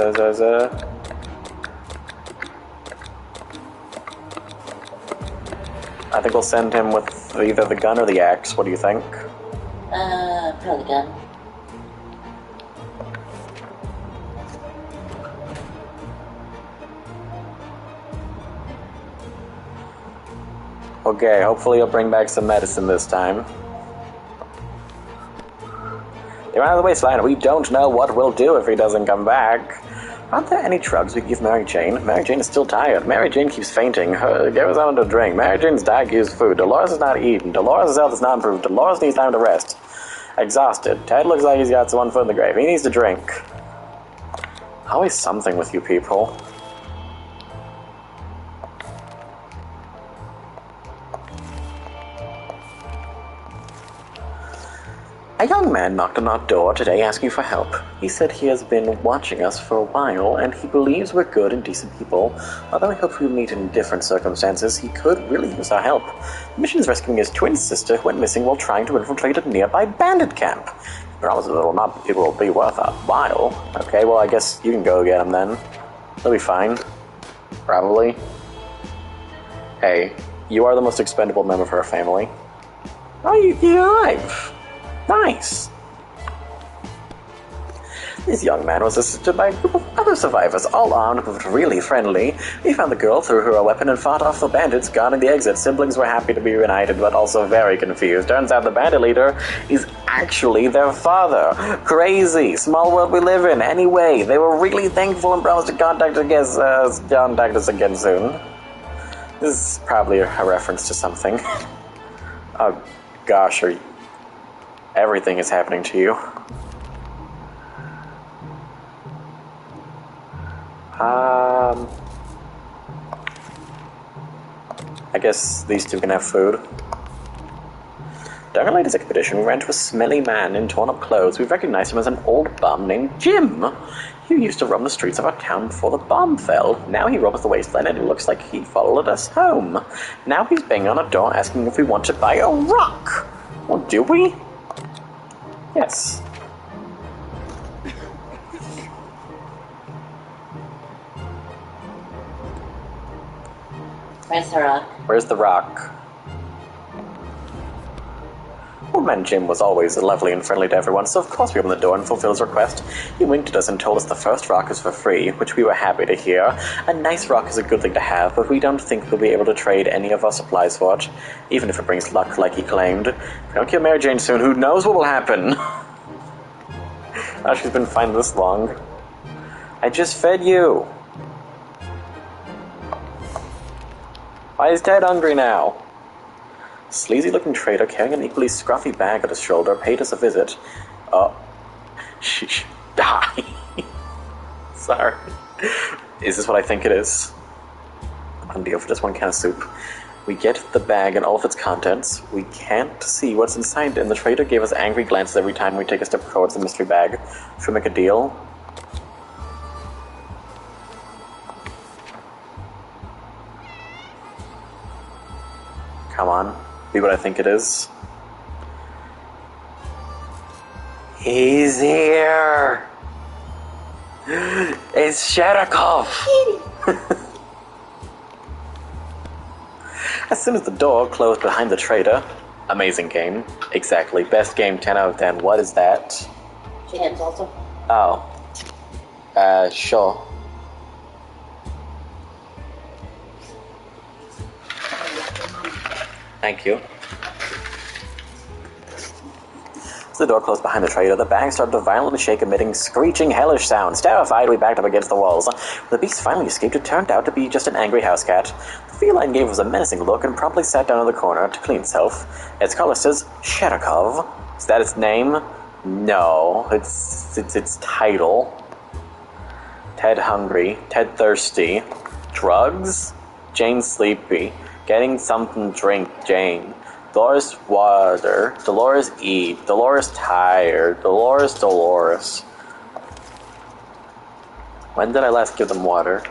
I think we'll send him with either the gun or the axe. What do you think? Probably the gun. Okay, hopefully he'll bring back some medicine this time. They're out of the wasteland. We don't know what we'll do if he doesn't come back. Aren't there any drugs we can give Mary Jane? Mary Jane is still tired. Mary Jane keeps fainting. Give her something to drink. Mary Jane's diet gives food. Dolores is not eating. Dolores' health is not improved. Dolores needs time to rest. Exhausted. Ted looks like he's got one foot in the grave. He needs to drink. Always something with you people. A young man knocked on our door today asking for help. He said he has been watching us for a while, and he believes we're good and decent people. Although I hope we meet in different circumstances, he could really use our help. The mission is rescuing his twin sister who went missing while trying to infiltrate a nearby bandit camp. He promises it will be worth a while. Okay, well I guess you can go get him then. He'll be fine. Probably. Hey, you are the most expendable member of our family. Oh, you're alive. Nice. This young man was assisted by a group of other survivors, all armed but really friendly. We found the girl, threw her a weapon, and fought off the bandits guarding the exit. Siblings were happy to be reunited, but also very confused. Turns out the bandit leader is actually their father. Crazy. Small world we live in. Anyway, they were really thankful and promised to contact us again soon. This is probably a reference to something. Oh, gosh, everything is happening to you. I guess these two can have food. During our latest expedition, we ran into a smelly man in torn-up clothes. We recognized him as an old bum named Jim. He used to roam the streets of our town before the bomb fell. Now he roams the wasteland, and it looks like he followed us home. Now he's banging on our door asking if we want to buy a rock. Well, do we? Yes. Where's the rock? Where's the rock? Old Man Jim was always lovely and friendly to everyone, so of course we opened the door and fulfilled his request. He winked at us and told us the first rock is for free, which we were happy to hear. A nice rock is a good thing to have, but we don't think we'll be able to trade any of our supplies for it, even if it brings luck like he claimed. If we don't kill Mary Jane soon, who knows what will happen? Oh, she's been fine this long. I just fed you. Why is Ted hungry now? Sleazy-looking trader carrying an equally scruffy bag at his shoulder paid us a visit. She should die. Sorry. Is this what I think it is? I'm deal for just one can of soup. We get the bag and all of its contents. We can't see what's inside, and the trader gave us angry glances every time we take a step towards the mystery bag. Should we make a deal? Come on. Be what I think it is. He's here! It's Shadakov! As soon as the door closed behind the trader... Amazing game. Exactly. Best game, 10 out of 10. What is that? Chicken salsa. Oh. Sure. Thank you. As the door closed behind the trader, the bag started to violently shake, emitting screeching, hellish sounds. Terrified, we backed up against the walls. When the beast finally escaped, it turned out to be just an angry house cat. The feline gave us a menacing look and promptly sat down in the corner to clean itself. Its collar says Shadakov. Is that its name? No, it's its title. Ted hungry, Ted thirsty, drugs, Jane sleepy, getting something to drink, Jane. Dolores water, Dolores eat, Dolores tired, Dolores. When did I last give them water?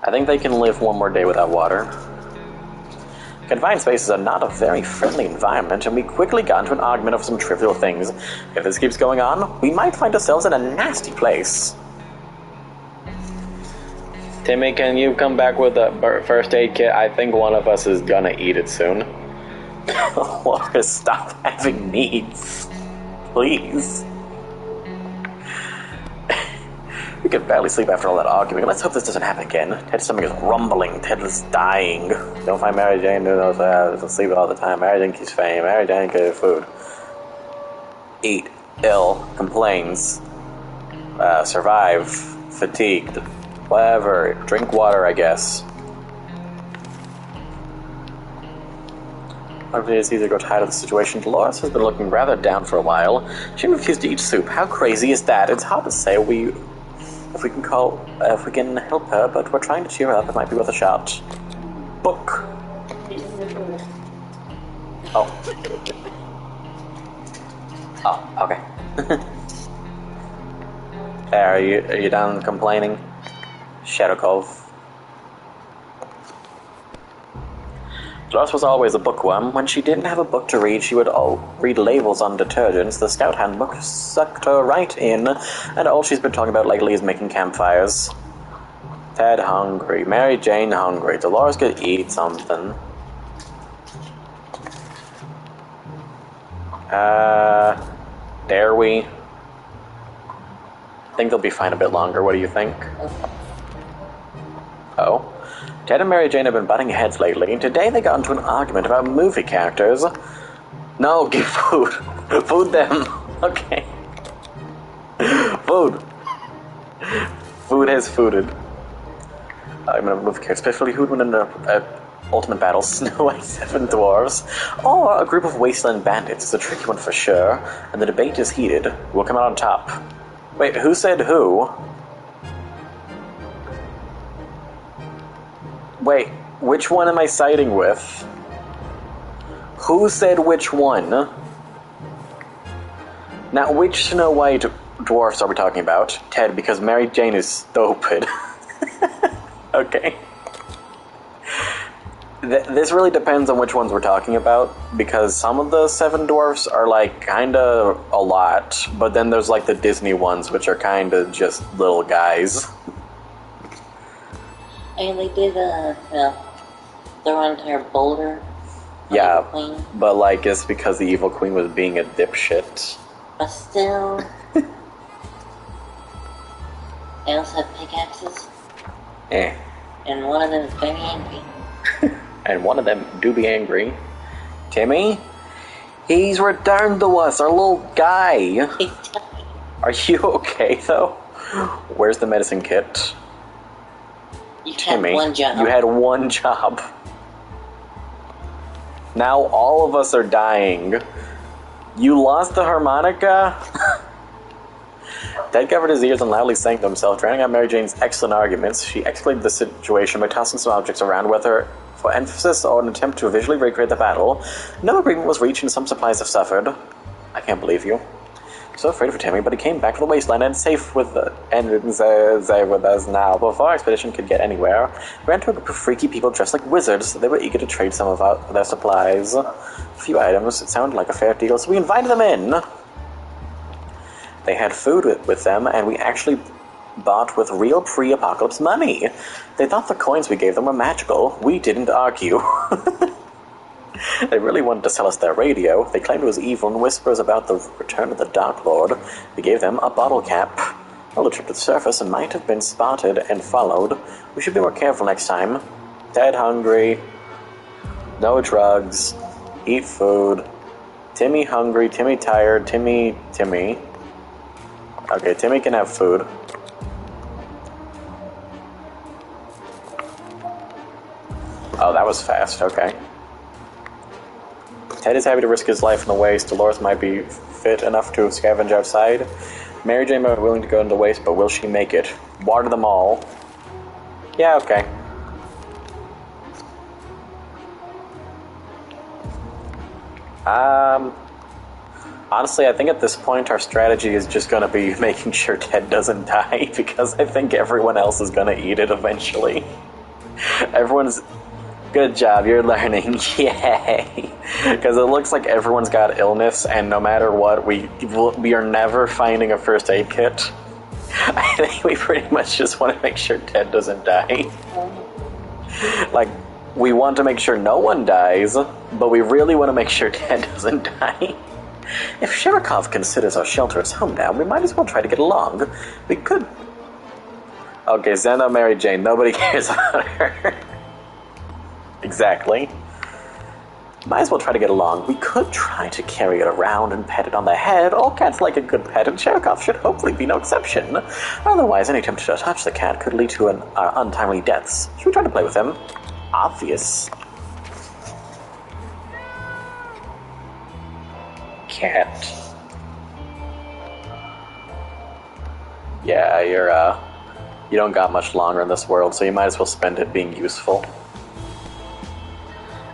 I think they can live one more day without water. Confined spaces are not a very friendly environment, and we quickly got into an argument of some trivial things. If this keeps going on, we might find ourselves in a nasty place. Timmy, can you come back with a first aid kit? I think one of us is gonna eat it soon. Laura, stop having needs. Please. We could barely sleep after all that arguing. Let's hope this doesn't happen again. Ted's stomach is rumbling. Ted is dying. Don't find Mary Jane doing those doesn't sleep all the time. Mary Jane keeps fame. Mary Jane gets food. Eat. Ill. Complains. Survive. Fatigued. Whatever. Drink water, I guess. It is easy to grow tired of the situation. Dolores has been looking rather down for a while. She refused to eat soup. How crazy is that? It's hard to say if we can help her, but we're trying to cheer her up. It might be worth a shot. Book. Oh. Oh, okay. Are you done complaining? Shadow Cove. Dolores was always a bookworm. When she didn't have a book to read, she would read labels on detergents. The Scout Handbook sucked her right in, and all she's been talking about lately is making campfires. Ted hungry. Mary Jane hungry. Dolores could eat something. Dare we? I think they'll be fine a bit longer. What do you think? Oh. Ted and Mary Jane have been butting heads lately, and today they got into an argument about movie characters. No, give food. Food them. Okay. Food. Food has fooded. I'm gonna move characters, especially who'd win in an ultimate battle, Snow White, 7 dwarves, or a group of wasteland bandits. It's a tricky one for sure, and the debate is heated. Who will come out on top? Wait, who said who? Wait, which one am I siding with? Who said which one? Now, which Snow White dwarfs are we talking about? Ted, because Mary Jane is stupid. Okay. This really depends on which ones we're talking about, because some of the 7 dwarfs are, like, kinda a lot, but then there's, like, the Disney ones, which are kinda just little guys. And they did, throw an entire boulder. Yeah, but, like, it's because the Evil Queen was being a dipshit. But still... They also have pickaxes. And one of them is very angry. And one of them do be angry. Timmy? He's returned to us, our little guy. Are you okay, though? Where's the medicine kit? Timmy, had one job. You had one job. Now all of us are dying. You lost the harmonica? Ted covered his ears and loudly sang to himself, drowning out Mary Jane's excellent arguments. She escalated the situation by tossing some objects around, whether for emphasis or an attempt to visually recreate the battle. No agreement was reached and some supplies have suffered. I can't believe you. So afraid for Timmy, but he came back to the wasteland and safe with us now. Before our expedition could get anywhere, we ran into a group of freaky people dressed like wizards. They were eager to trade some of their supplies. A few items. It sounded like a fair deal, so we invited them in. They had food with them, and we actually bought with real pre-apocalypse money. They thought the coins we gave them were magical. We didn't argue. They really wanted to sell us their radio. They claimed it was evil and whispers about the return of the Dark Lord. We gave them a bottle cap. Well, a trip to the surface and might have been spotted and followed. We should be more careful next time. Ted hungry. No drugs. Eat food. Timmy hungry. Timmy tired. Timmy. Okay, Timmy can have food. Oh, that was fast. Okay. Ted is happy to risk his life in the waste. Dolores might be fit enough to scavenge outside. Mary Jane might be willing to go into the waste, but will she make it? Water them all. Yeah, okay. Honestly, I think at this point our strategy is just going to be making sure Ted doesn't die, because I think everyone else is going to eat it eventually. Everyone's... Good job, you're learning. Yay! Because it looks like everyone's got illness, and no matter what, we are never finding a first aid kit. I think we pretty much just want to make sure Ted doesn't die. Like, we want to make sure no one dies, but we really want to make sure Ted doesn't die. If Shirokov considers our shelter his home now, we might as well try to get along. We could... Okay, Xena, Mary Jane, nobody cares about her. Exactly. Might as well try to get along. We could try to carry it around and pet it on the head. All cats like a good pet, and Shirokov should hopefully be no exception. Otherwise, any attempt to touch the cat could lead to untimely deaths. Should we try to play with him? Obvious. cat. Yeah, you don't got much longer in this world, so you might as well spend it being useful.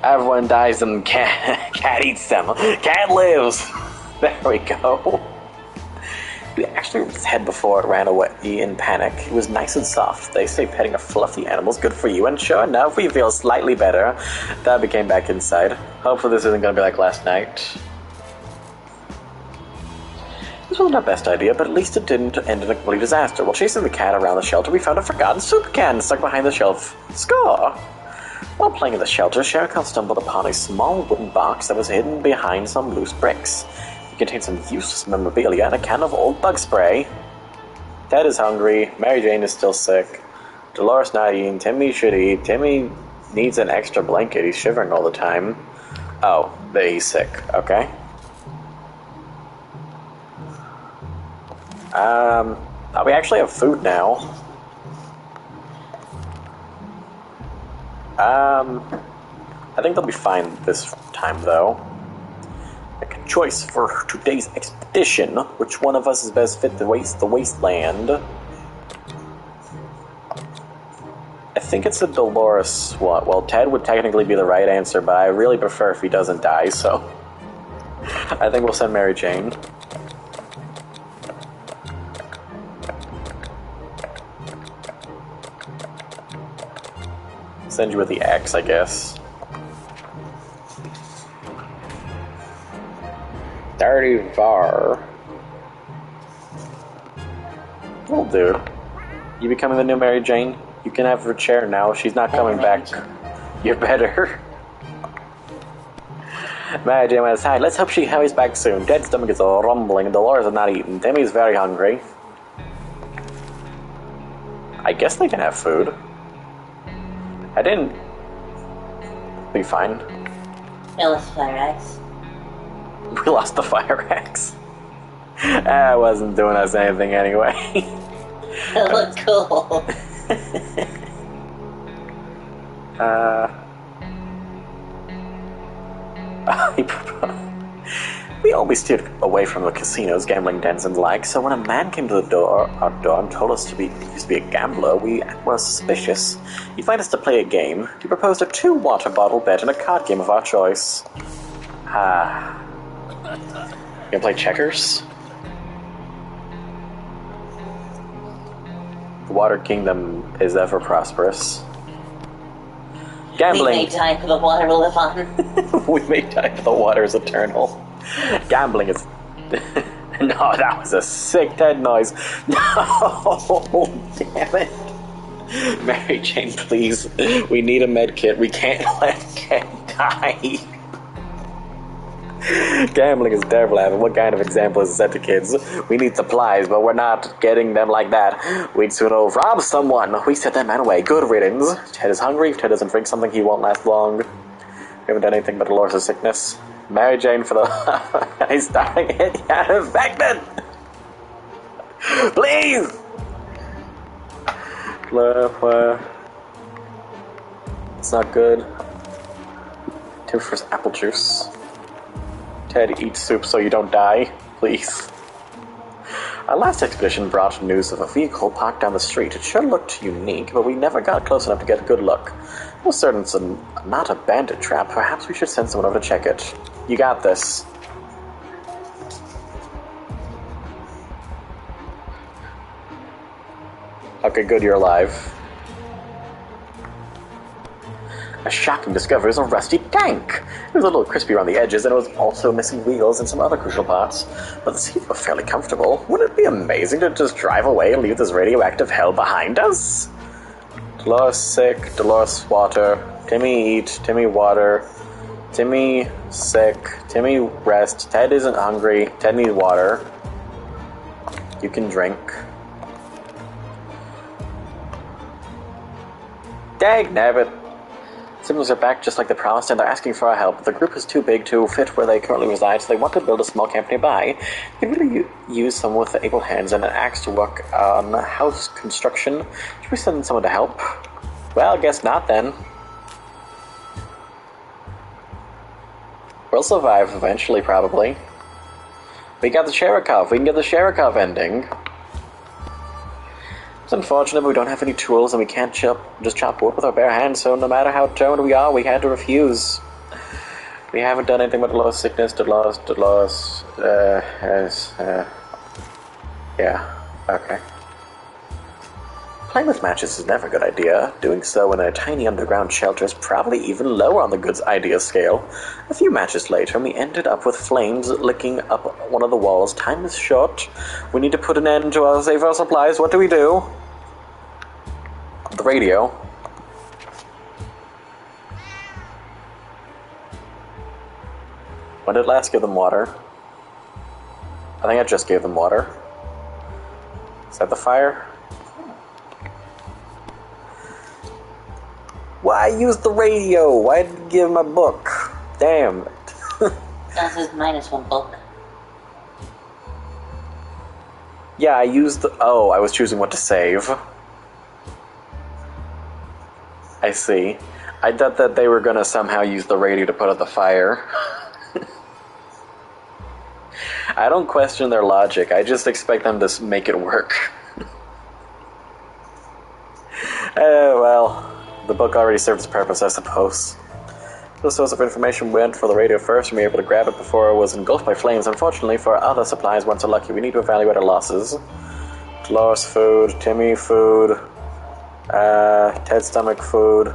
Everyone dies and cat eats them. Cat lives! There we go. He actually ripped its head before it ran away in panic. It was nice and soft. They say petting a fluffy animal's good for you, and sure enough, we feel slightly better. Dabby came back inside. Hopefully this isn't gonna be like last night. This wasn't our best idea, but at least it didn't end in a complete disaster. While chasing the cat around the shelter, we found a forgotten soup can stuck behind the shelf. Score! While playing in the shelter, Sherikov stumbled upon a small wooden box that was hidden behind some loose bricks. It contained some useless memorabilia and a can of old bug spray. Ted is hungry, Mary Jane is still sick, Dolores not eating, Timmy should eat, Timmy needs an extra blanket, he's shivering all the time. Oh, but he's sick, okay. We actually have food now. I think they'll be fine this time, though. Make a choice for today's expedition. Which one of us is best fit to waste the wasteland? I think it's a Dolores one. Well, Ted would technically be the right answer, but I really prefer if he doesn't die, so... I think we'll send Mary Jane. Send you with the X, I guess. Dirty Var. Will do. You becoming the new Mary Jane? You can have her chair now. She's not coming back. You're better. Mary Jane went aside. Let's hope she hurries back soon. Dead's stomach is all rumbling and Dolores is not eating. Timmy's very hungry. I guess they can have food. I didn't... Be fine. We lost the fire axe. We lost the fire axe. I wasn't doing us anything anyway. It looked cool. We always steered away from the casinos, gambling dens, and the like, so when a man came to our door and told us he used to be a gambler, we were suspicious. He invited us to play a game. He proposed a 2 water bottle bet and a card game of our choice. You gonna play checkers? The Water Kingdom is ever prosperous. Gambling. We may die for the water we live on. We may die for the water is eternal. Gambling is... No, that was a sick Ted noise. No, damn it. Mary Jane, please. We need a med kit. We can't let Ted die. Gambling is terrible, Evan. What kind of example is set to kids? We need supplies, but we're not getting them like that. We'd sooner rob someone. We set that man away. Good riddance. Ted is hungry. If Ted doesn't drink something, he won't last long. We haven't done anything but Dolores' sickness. Mary Jane for the... He's starting to get infected! Please! It's not good. Too for apple juice. Ted, eat soup so you don't die, please. Our last expedition brought news of a vehicle parked down the street. It sure looked unique, but we never got close enough to get a good look. I was certain it's not a bandit trap. Perhaps we should send someone over to check it. You got this. Okay, good, you're alive. A shocking discovery was a rusty tank. It was a little crispy around the edges, and it was also missing wheels and some other crucial parts. But the seats were fairly comfortable. Wouldn't it be amazing to just drive away and leave this radioactive hell behind us? Dolores sick, Dolores water, Timmy eat, Timmy water, Timmy sick, Timmy rest, Ted isn't hungry, Ted needs water. You can drink. Dagnabbit! Siblings are back just like they promised, and they're asking for our help. The group is too big to fit where they currently reside, so they want to build a small camp nearby. We could really use someone with able hands and an axe to work on house construction. Should we send someone to help? Well, guess not then. We'll survive eventually, probably. We got the Sherikov. We can get the Sherikov ending. It's unfortunate, but we don't have any tools and we can't just chop wood with our bare hands, so no matter how determined we are, we had to refuse. We haven't done anything but Dolores sickness, Dolores, yeah, okay. Playing with matches is never a good idea. Doing so in a tiny underground shelter is probably even lower on the good idea scale. A few matches later, we ended up with flames licking up one of the walls. Time is short. We need to put an end to our save our supplies. What do we do? The radio. When did last give them water? I think I just gave them water. Is that the fire? Why use the radio? Why did you give him a book? Damn it. That says -1 book. Yeah, I used the... Oh, I was choosing what to save. I see. I thought that they were gonna somehow use the radio to put out the fire. I don't question their logic. I just expect them to make it work. Well... The book already served its purpose, I suppose. The source of information went for the radio first, and we were able to grab it before it was engulfed by flames. Unfortunately, for our other supplies, weren't so lucky. We need to evaluate our losses. Dolores food, Timmy food, Ted's stomach food.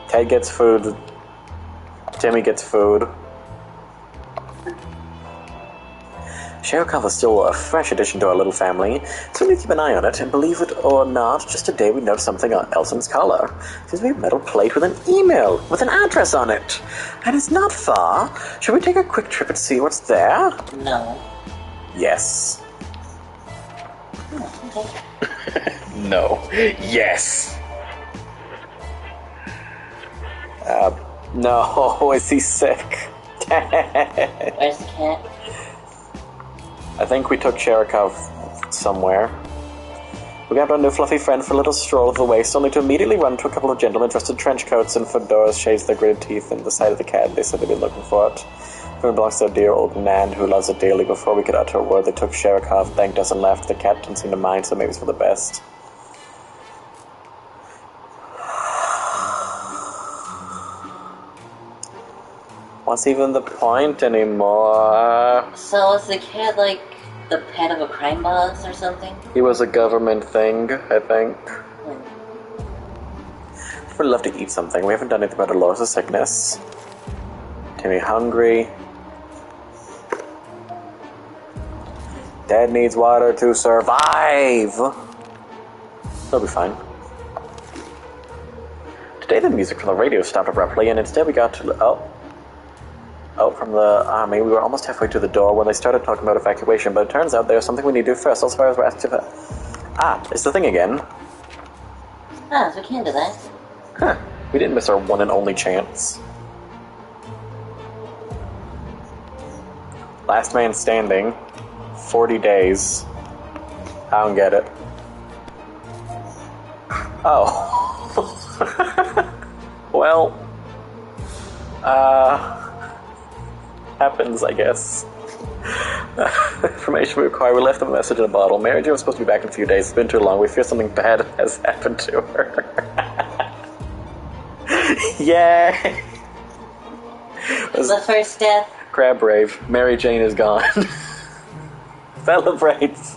Ted gets food, Timmy gets food. Sherikov is still a fresh addition to our little family, so we need to keep an eye on it, and believe it or not, just today we noticed something else in its color. It seems to be a metal plate with an email, with an address on it. And it's not far. Should we take a quick trip and see what's there? No. Yes. Oh, okay. No. Yes. No, is he sick? Where's the cat? I think we took Sherikov somewhere. We grabbed our new fluffy friend for a little stroll of the waste, only to immediately run into a couple of gentlemen dressed in trench coats and fedoras, shades their gritted teeth in the side of the cat. They said they'd been looking for it. It belongs to a dear old Nan who loves it dearly. Before we could utter a word, they took Sherikov, thanked us, and left. The cat didn't seem to mind, so maybe it's for the best. What's even the point anymore? So is the cat like the pet of a crime boss or something? He was a government thing, I think. I'd really love to eat something. We haven't done anything about Dolores' sickness. Timmy hungry. Dad needs water to survive. He'll be fine. Today the music from the radio stopped abruptly, and instead we got to... out from the army. We were almost halfway to the door when they started talking about evacuation, but it turns out there's something we need to do first. All survivors were asked to... it's the thing again. Ah, so we can do that. Huh. We didn't miss our one and only chance. Last man standing. 40 days. I don't get it. Oh. Well. Happens, I guess. Information we require. We left them a message in a bottle. Mary Jo was supposed to be back in a few days. It's been too long. We fear something bad has happened to her. Yay! The first step. Crab Rave. Mary Jane is gone. Celebrates.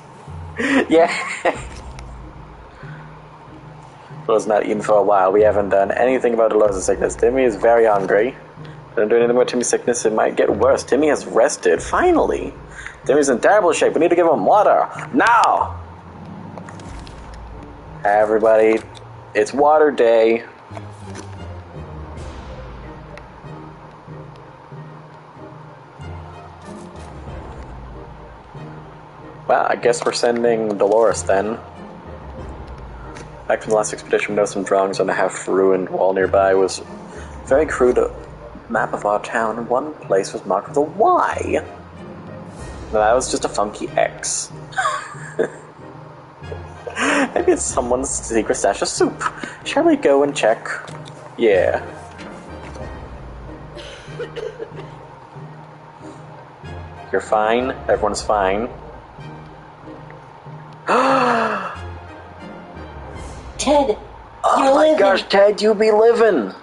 Yeah. Was not eaten for a while. We haven't done anything about Dolores' sickness. Timmy is very hungry. Don't do anything about Timmy's sickness. It might get worse. Timmy has rested. Finally. Timmy's in terrible shape. We need to give him water. Now! Everybody, it's water day. Well, I guess we're sending Dolores then. Back from the last expedition, we noticed some drawings on a half-ruined wall nearby. It was a very crude map of our town. One place was marked with a Y. No, that was just a funky X. Maybe it's someone's secret stash of soup. Shall we go and check? Yeah. You're fine. Everyone's fine. Ted, Oh you're my living. gosh, Ted, you be living!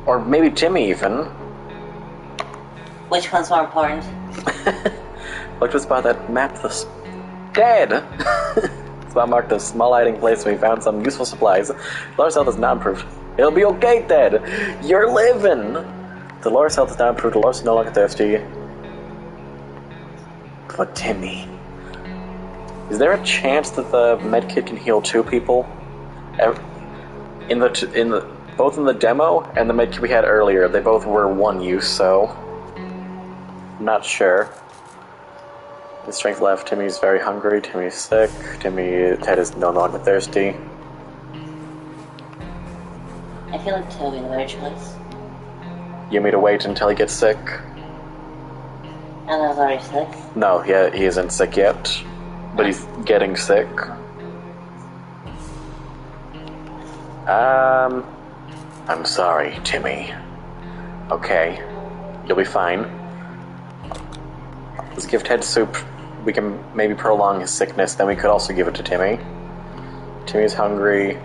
Or maybe Timmy even. Which one's more important? Look just about that map. Dead! Spot marked a small hiding place and we found some useful supplies. Dolores' health is not improved. It'll be okay, Ted! You're living! Dolores' health is not improved. Dolores is no longer thirsty. But Timmy... Is there a chance that the medkit can heal 2 people? Both in the demo and the medkit we had earlier, they both were 1 use, so... I'm not sure. The strength left. Timmy's very hungry. Timmy's sick. Ted is no longer thirsty. I feel like Toby the better choice. You want me to wait until he gets sick? And I was already sick. No, he isn't sick yet. But he's getting sick. I'm sorry, Timmy. Okay. You'll be fine. Let's give Ted soup. We can maybe prolong his sickness, then we could also give it to Timmy. Timmy's hungry.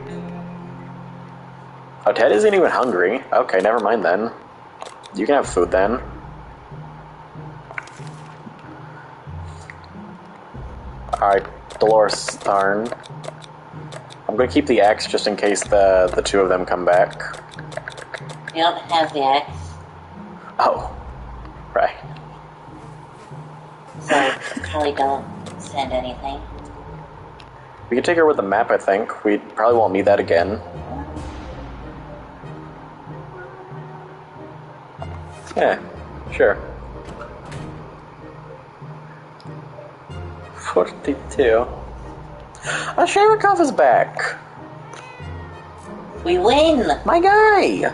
Oh, Ted isn't even hungry. Okay, never mind then. You can have food then. Alright, Dolores' turn. I'm gonna keep the axe just in case the 2 of them come back. You don't have the axe, Oh. Right. so probably don't send anything. We can take her with the map, I think. We probably won't need that again. Yeah, sure. 42. Sherikov is back! We win! My guy!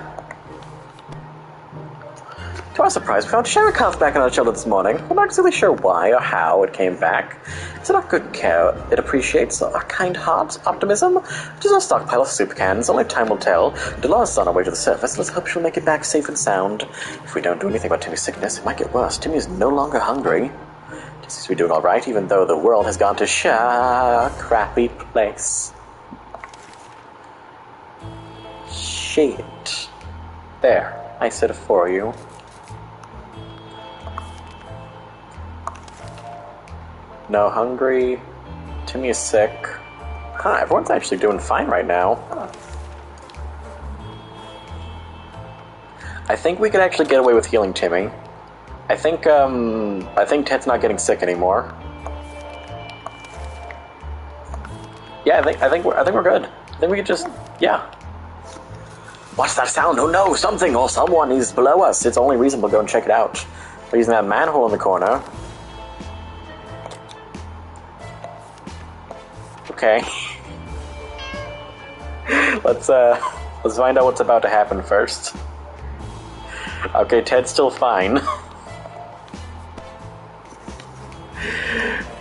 To our surprise, we found Sherikov back on our shoulder this morning. We're not exactly sure why or how it came back. It's not good care. It appreciates our kind heart's optimism. It is our stockpile of soup cans. Only time will tell. Dolores is on her way to the surface. Let's hope she'll make it back safe and sound. If we don't do anything about Timmy's sickness, it might get worse. Timmy is no longer hungry. He seems to be doing alright, even though the world has gone to a crappy place. Shit. There. I said it for you. No hungry. Timmy is sick. Huh, everyone's actually doing fine right now. Huh. I think we could actually get away with healing Timmy. I think Ted's not getting sick anymore. Yeah, I think we're good. I think we could just, yeah. What's that sound? Oh no, something or someone is below us. It's only reasonable to go and check it out. We're using that manhole in the corner. Okay. Let's find out what's about to happen first. Okay, Ted's still fine.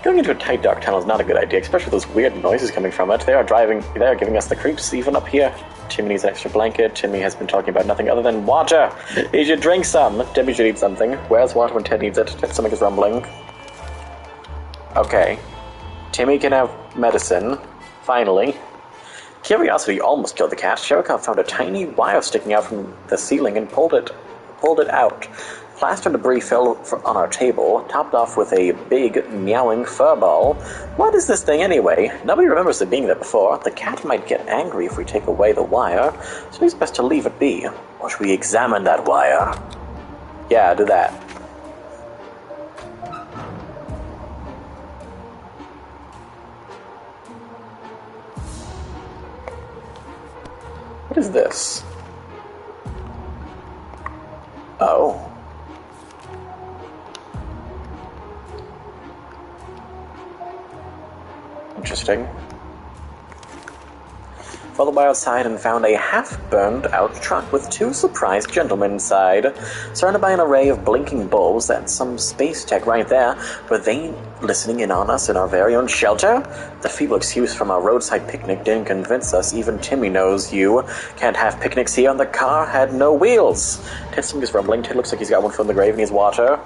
Going into a tight dark tunnel is not a good idea, especially with those weird noises coming from it. They are giving us the creeps even up here. Timmy needs an extra blanket. Timmy has been talking about nothing other than water. He should drink some. Timmy should eat something. Where's water when Ted needs it? Ted's stomach is rumbling. Okay. Timmy can have medicine. Finally. Curiosity almost killed the cat. Sherikov found a tiny wire sticking out from the ceiling and pulled it out. Plaster debris fell on our table, topped off with a big, meowing fur ball. What is this thing anyway? Nobody remembers it being there before. The cat might get angry if we take away the wire, so it's best to leave it be. Or should we examine that wire? Yeah, do that. What is this? Oh. Interesting. Followed by outside and found a half-burned-out truck with 2 surprised gentlemen inside. Surrounded by an array of blinking bulbs, that's some space tech right there. Were they listening in on us in our very own shelter? The feeble excuse from our roadside picnic didn't convince us. Even Timmy knows you can't have picnics here, and the car had no wheels. Ted's stomach is rumbling. Ted looks like he's got one from the grave and needs water.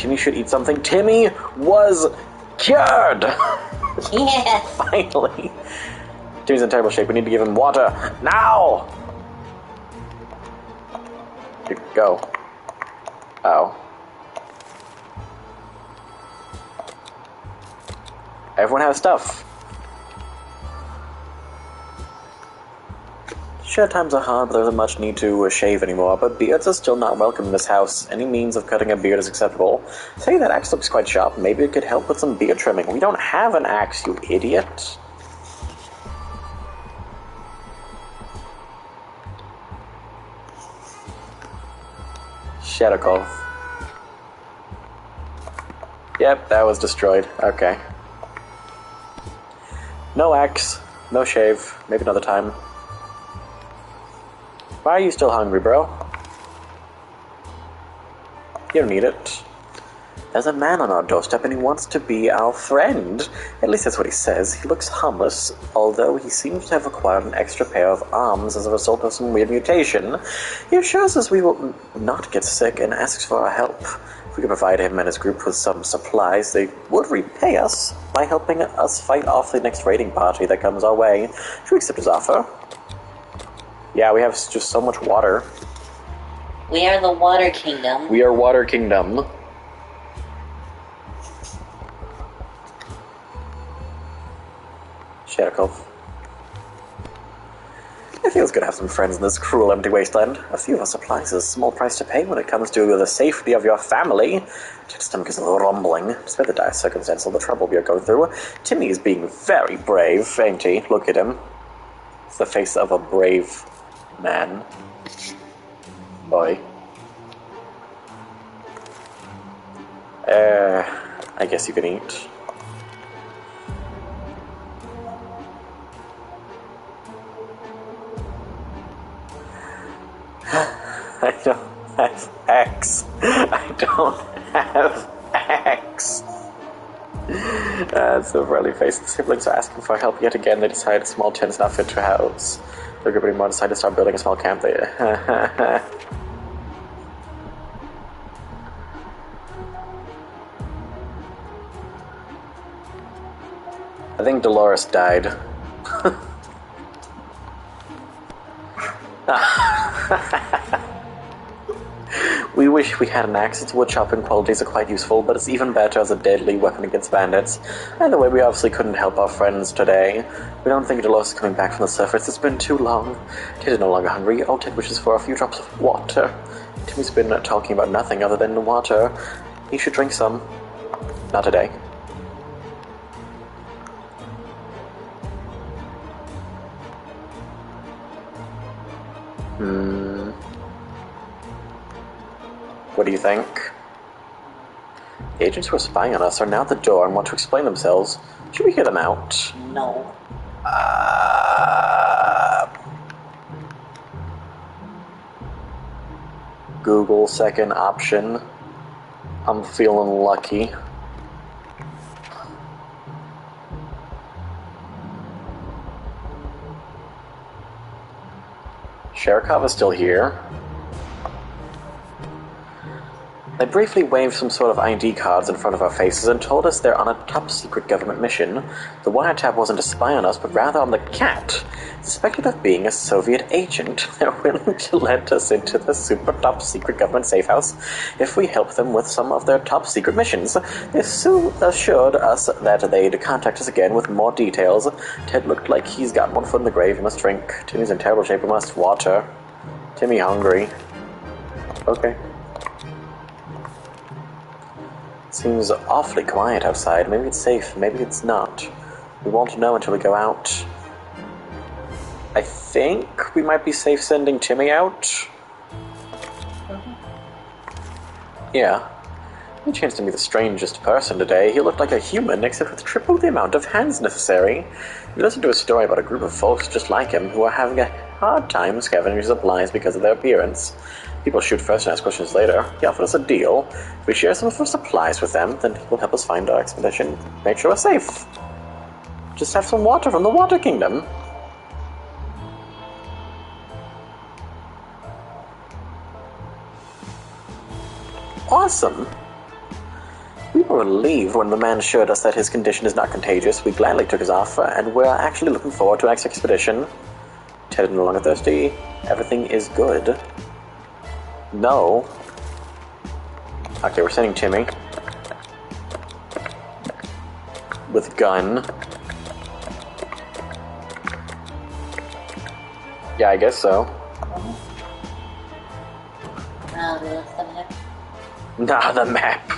Timmy should eat something. Timmy was cured! Yeah. Finally. Timmy's in terrible shape. We need to give him water. Now! Go. Oh. Everyone has stuff. Sure, times are hard, but there isn't much need to shave anymore, but beards are still not welcome in this house. Any means of cutting a beard is acceptable. Say, that axe looks quite sharp. Maybe it could help with some beard trimming. We don't have an axe, you idiot. Shadowcove. Yep, that was destroyed. Okay. No axe, no shave. Maybe another time. Why are you still hungry, bro? You don't need it. There's a man on our doorstep and he wants to be our friend. At least that's what he says. He looks harmless, although he seems to have acquired an extra pair of arms as a result of some weird mutation. He assures us we will not get sick and asks for our help. If we could provide him and his group with some supplies, they would repay us by helping us fight off the next raiding party that comes our way. Should we accept his offer? Yeah, we have just so much water. We are the Water Kingdom. We are Water Kingdom. Shadowcove. It feels good to have some friends in this cruel, empty wasteland. A few of our supplies is a small price to pay when it comes to the safety of your family. My stomach is a little rumbling. Despite the dire circumstances of the trouble we are going through, Timmy is being very brave, ain't he? Look at him. It's the face of a brave man. Boy. I guess you can eat. I don't have axe. I don't have axe. It's a friendly face. The siblings are asking for help yet again. They decide a small tent is not fit to house. They're getting more decide to start building a small camp there. I think Dolores died. We wish we had an axe. Its wood chopping qualities are quite useful, but it's even better as a deadly weapon against bandits. Either way, we obviously couldn't help our friends today. We don't think Dolores is coming back from the surface. It's been too long. Ted is no longer hungry. All Ted wishes for a few drops of water. Timmy's been talking about nothing other than water. He should drink some. Not today. What do you think? The agents who are spying on us are now at the door and want to explain themselves. Should we hear them out? No. Google second option. I'm feeling lucky. Sherikov is still here. They briefly waved some sort of ID cards in front of our faces and told us they're on a top-secret government mission. The wiretap wasn't to spy on us, but rather on the cat. Suspected of being a Soviet agent, they're willing to let us into the super top-secret government safe house if we help them with some of their top-secret missions. They soon assured us that they'd contact us again with more details. Ted looked like he's got one foot in the grave. He must drink. Timmy's in terrible shape. We must water. Timmy hungry. Okay. Seems awfully quiet outside. Maybe it's safe, maybe it's not. We won't know until we go out. I think we might be safe sending Timmy out. Yeah. He chanced to be the strangest person today. He looked like a human, except with triple the amount of hands necessary. We listened to a story about a group of folks just like him who are having a hard time scavenging supplies because of their appearance. People shoot first and ask questions later. He offered us a deal. If we share some of our supplies with them, then he will help us find our expedition. Make sure we're safe. Just have some water from the Water Kingdom. Awesome. were relieved when the man assured us that his condition is not contagious. We gladly took his offer, and we're actually looking forward to our next expedition. Ted is no longer thirsty. Everything is good. No. Okay, we're sending Timmy. With gun. Yeah, I guess so. Nah, the map.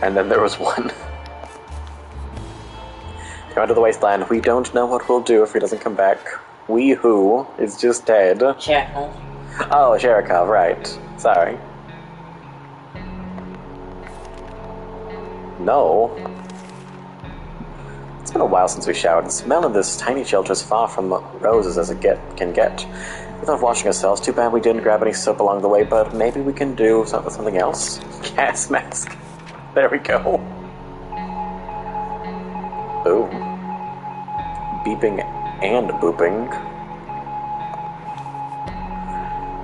And then there was one. Come to the wasteland. We don't know what we'll do if he doesn't come back. We who is just dead. Sherikov. Oh, Sherikov, right. Sorry. No. It's been a while since we showered. The smell of this tiny shelter is far from roses as it can get. Without washing ourselves, too bad we didn't grab any soap along the way, but maybe we can do something else. Gas mask. There we go. Ooh. Beeping and booping.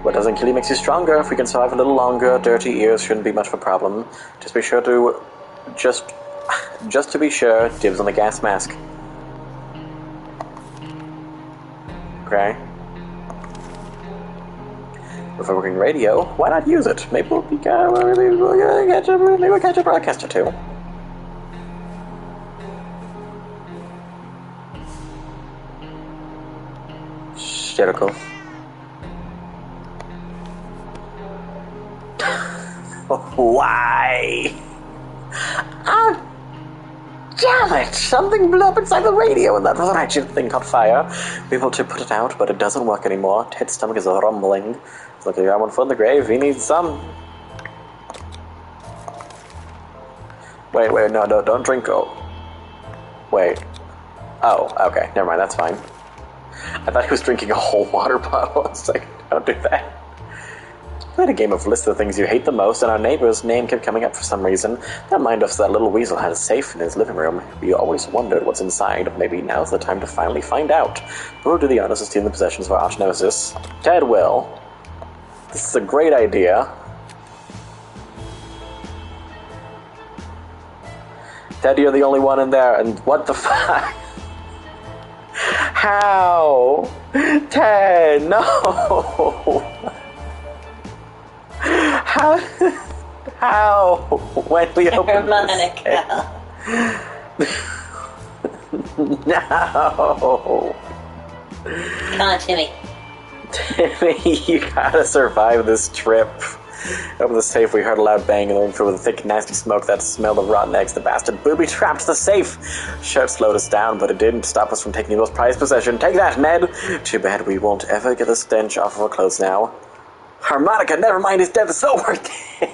What doesn't kill you makes you stronger. If we can survive a little longer, dirty ears shouldn't be much of a problem. Just be sure to... Just to be sure, dibs on the gas mask. Okay. With a working radio, why not use it? Maybe we'll catch a broadcast or two. Sherikov. Why? Ah, damn it! Something blew up inside the radio and that wretched thing caught fire. We were able to put it out, but it doesn't work anymore. Ted's stomach is rumbling. It's like the one foot in the grave. He needs some. Wait, no, don't drink. Oh. Wait. Oh, okay. Never mind, that's fine. I thought he was drinking a whole water bottle. I was like, don't do that. We had a game of list the things you hate the most, and our neighbor's name kept coming up for some reason. That reminded us that little weasel had a safe in his living room. We always wondered what's inside. Maybe now's the time to finally find out. Who will do the honors of stealing the possessions of our arch nemesis? Ted will. This is a great idea. Ted, you're the only one in there, and what the fuck? How? Ted, no! How? When we open Harmonica. No! Come on, Timmy. Timmy, you gotta survive this trip. Over the safe, we heard a loud bang in the room filled with thick, nasty smoke that smelled of rotten eggs. The bastard booby-trapped the safe. Shirt slowed us down, but it didn't stop us from taking the most prized possession. Take that, Ned! Too bad we won't ever get the stench off of our clothes now. Harmonica, never mind, his death is so worth it.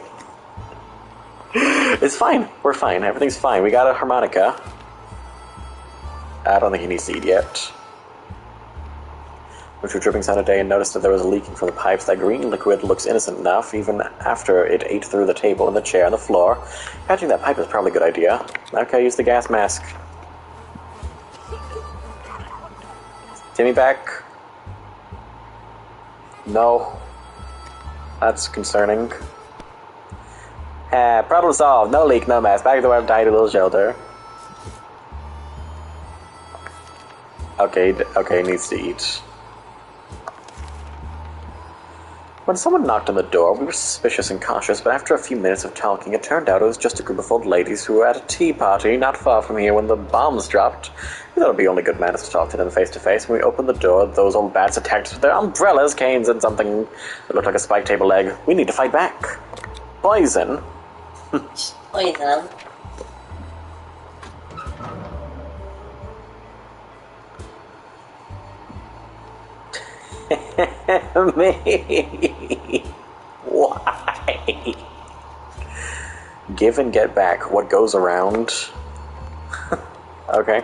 It's fine. We're fine. Everything's fine. We got a harmonica. I don't think he needs to eat yet. We were dripping sound a day and noticed that there was a leaking from the pipes. That green liquid looks innocent enough, even after it ate through the table and the chair and the floor. Catching that pipe is probably a good idea. Okay, use the gas mask. Timmy back? No. That's concerning. Problem solved. No leak, no mess. Back to our tiny little shelter. Okay, needs to eat. When someone knocked on the door, we were suspicious and cautious, but after a few minutes of talking, it turned out it was just a group of old ladies who were at a tea party not far from here when the bombs dropped. We thought it would be only good manners to talk to them face to face. When we opened the door, those old bats attacked us with their umbrellas, canes, and something that looked like a spike table egg. We need to fight back. Poison. Poison. Me. Why? Give and get back. What goes around? Okay.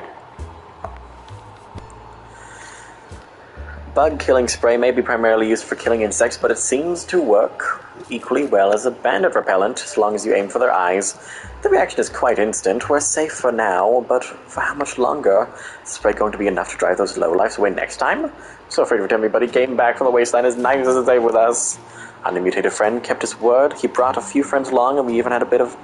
Bug killing spray may be primarily used for killing insects, but it seems to work equally well as a bandit repellent, as long as you aim for their eyes. The reaction is quite instant. We're safe for now, but for how much longer? Is spray going to be enough to drive those lowlifes away next time? So afraid of everybody came back from the wasteland as nice as it's with us. Our new mutated friend kept his word. He brought a few friends along, and we even had a bit of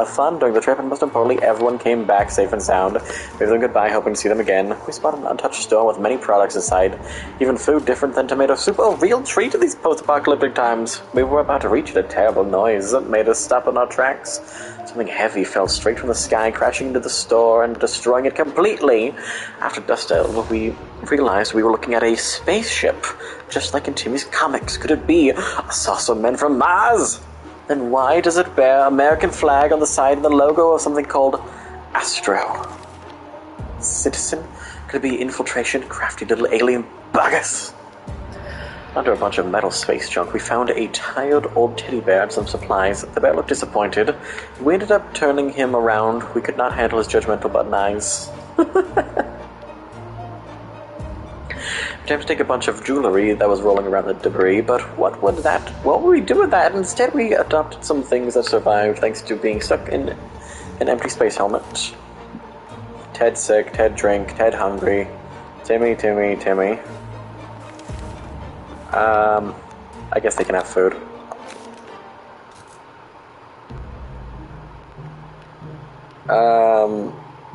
fun during the trip, and most importantly, everyone came back safe and sound. We waved them goodbye, hoping to see them again. We spotted an untouched store with many products inside, even food different than tomato soup. A real treat in these post-apocalyptic times. We were about to reach it, a terrible noise that made us stop in our tracks. Something heavy fell straight from the sky, crashing into the store and destroying it completely. After dust settled, we realized we were looking at a spaceship, just like in Timmy's comics. Could it be a saucer men from Mars? Then why does it bear American flag on the side and the logo of something called Astro? Citizen? Could it be infiltration? Crafty little alien buggers? Under a bunch of metal space junk, we found a tired old teddy bear and some supplies. The bear looked disappointed. We ended up turning him around. We could not handle his judgmental button eyes. We attempted to take a bunch of jewelry that was rolling around the debris, but what would we do with that? Instead, we adopted some things that survived thanks to being stuck in an empty space helmet. Ted sick, Ted drink, Ted hungry. Timmy. I guess they can have food.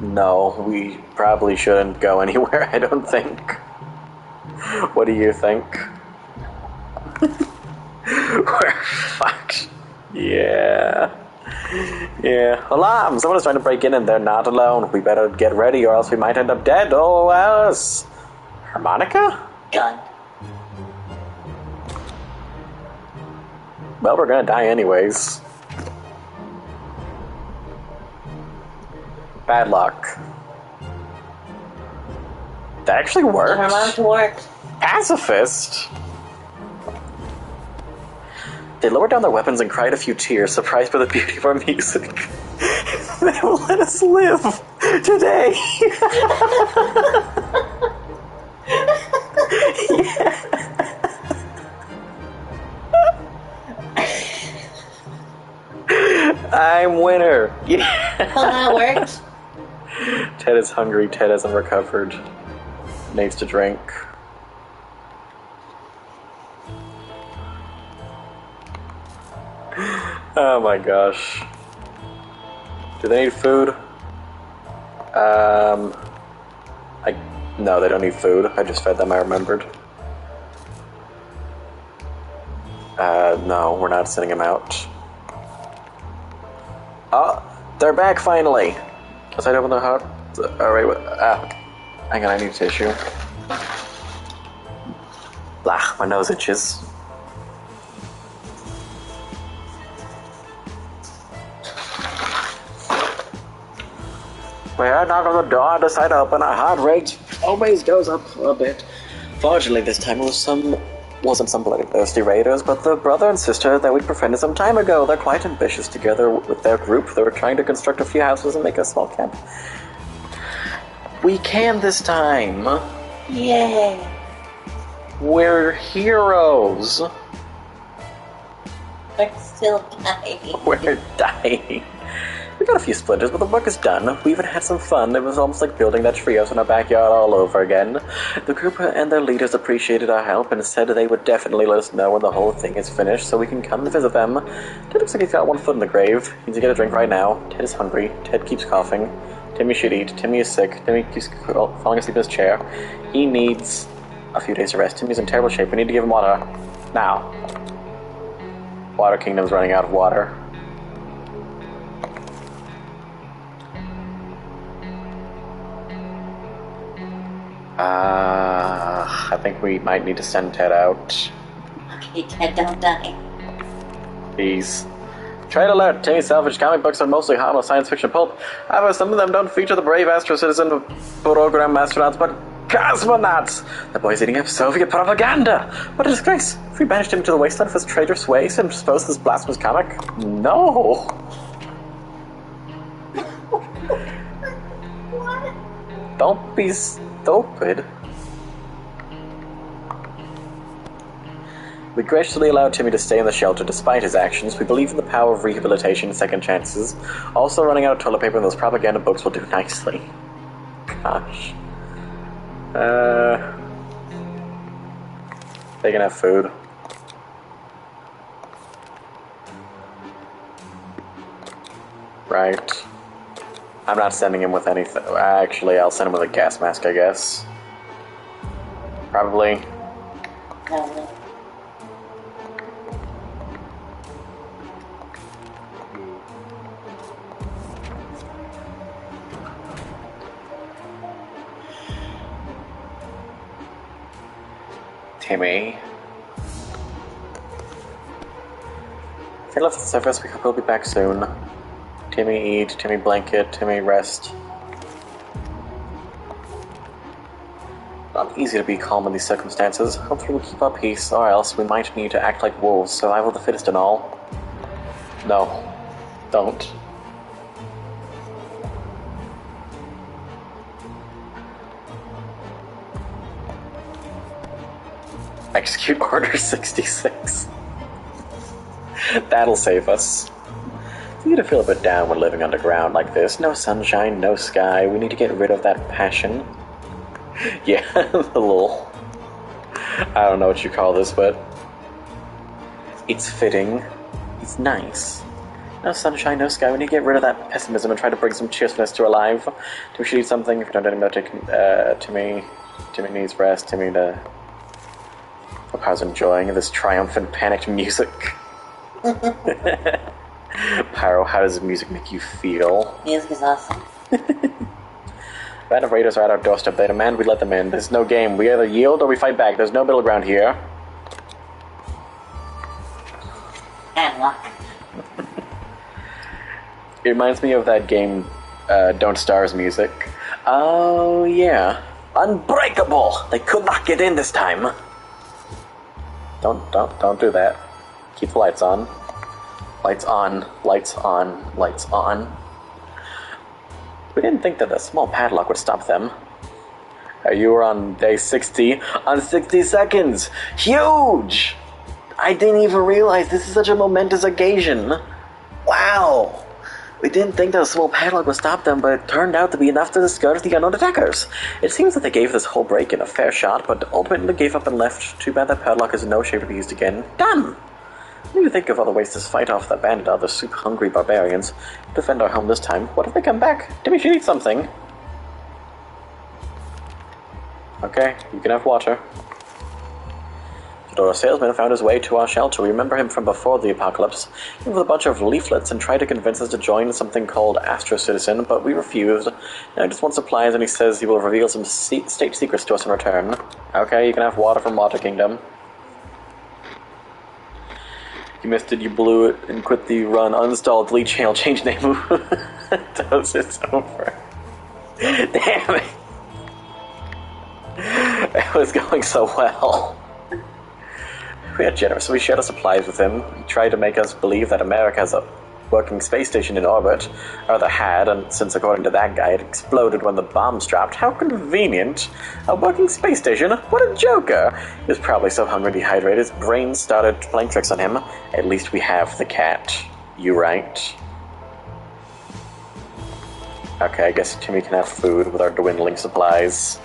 No, we probably shouldn't go anywhere, I don't think. What do you think? We're fucked. Yeah. Alarm! Someone is trying to break in and they're not alone. We better get ready or else we might end up dead. Oh, else. Harmonica? Gun. Well, we're gonna die anyways. Bad luck. That actually worked. The harmonica worked. Pacifist? They lowered down their weapons and cried a few tears, surprised by the beauty of our music. They will let us live today. I'm winner. Yeah. Well, that worked. Ted is hungry. Ted hasn't recovered. Needs to drink. Oh my gosh. Do they need food? No, they don't need food. I just fed them, I remembered. No, we're not sending them out. Oh, they're back finally! Let's head open the hut. Alright, hang on, I need tissue. Blah, my nose itches. We heard a knock on the door, decide to open. Our heart rate always goes up a bit. Fortunately, this time it wasn't some bloodthirsty raiders, but the brother and sister that we befriended some time ago. They're quite ambitious. Together with their group, they were trying to construct a few houses and make a small camp. We can this time. Yay. We're heroes. We're still dying. We're dying. We got a few splinters, but the work is done. We even had some fun. It was almost like building that treehouse in our backyard all over again. The group and their leaders appreciated our help and said they would definitely let us know when the whole thing is finished so we can come and visit them. Ted looks like he's got one foot in the grave. He needs to get a drink right now. Ted is hungry. Ted keeps coughing. Timmy should eat. Timmy is sick. Timmy keeps falling asleep in his chair. He needs a few days to rest. Timmy's in terrible shape. We need to give him water. Now. Water Kingdom's running out of water. I think we might need to send Ted out. Okay, Ted, don't die. Please. Trade alert! Timmy's salvage comic books are mostly harmless science fiction pulp. However, some of them don't feature the brave astro citizen program astronauts, but cosmonauts! The boy's eating up Soviet propaganda! What a disgrace! If we banished him to the wasteland for his traitor sways and exposed this blasphemous comic? No! What? Don't be stupid. We graciously allowed Timmy to stay in the shelter despite his actions. We believe in the power of rehabilitation and second chances. Also, running out of toilet paper and those propaganda books will do nicely. Gosh. They can have food. Right. I'm not sending him with anything. Actually, I'll send him with a gas mask, I guess. Probably. Probably. Timmy. If he left the surface, we will be back soon. Timmy eat, Timmy blanket, Timmy rest. Not easy to be calm in these circumstances. Hopefully we'll keep our peace, or else we might need to act like wolves, survival of the fittest and all. No. Don't. Execute Order 66. That'll save us. We need to feel a bit down when living underground like this. No sunshine, no sky. We need to get rid of that passion. Yeah, the little... I don't know what you call this, but... it's fitting. It's nice. No sunshine, no sky. We need to get rid of that pessimism and try to bring some cheerfulness to our life. We should eat something. If you don't anymore, Timmy needs rest. Timmy to... hope I was enjoying this triumphant, panicked music. Pyro, how does music make you feel? Music is awesome. Band of raiders are at our doorstep. They demand we let them in. There's no game. We either yield or we fight back. There's no middle ground here. And luck. It reminds me of that game, Don't Star's music. Oh, yeah. Unbreakable! They could not get in this time. Don't do that. Keep the lights on. Lights on, lights on, lights on. We didn't think that a small padlock would stop them. You were on day 60. On 60 seconds! Huge! I didn't even realize this is such a momentous occasion. Wow! We didn't think that a small padlock would stop them, but it turned out to be enough to discourage the unknown attackers. It seems that they gave this whole break-in a fair shot, but ultimately gave up and left. Too bad that padlock is in no shape to be used again. Done! We need to think of other ways to fight off the bandit other soup-hungry barbarians. Defend our home this time. What if they come back? Timmy should eat something. Okay, you can have water. The salesman found his way to our shelter. We remember him from before the apocalypse. He came with a bunch of leaflets and tried to convince us to join something called Astro Citizen, but we refused. Now he just wants supplies and he says he will reveal some state secrets to us in return. Okay, you can have water from Water Kingdom. You missed it, you blew it, and quit the run. Uninstall, delete channel, change name. Toast, it's over. Damn it. It was going so well. We are generous, so we shared our supplies with him. He tried to make us believe that America has a working space station in orbit, or rather had, and since according to that guy it exploded when the bombs dropped. How convenient! A working space station? What a joker! He was probably so hungry and dehydrated, his brain started playing tricks on him. At least we have the cat. You right? Okay, I guess Timmy can have food with our dwindling supplies.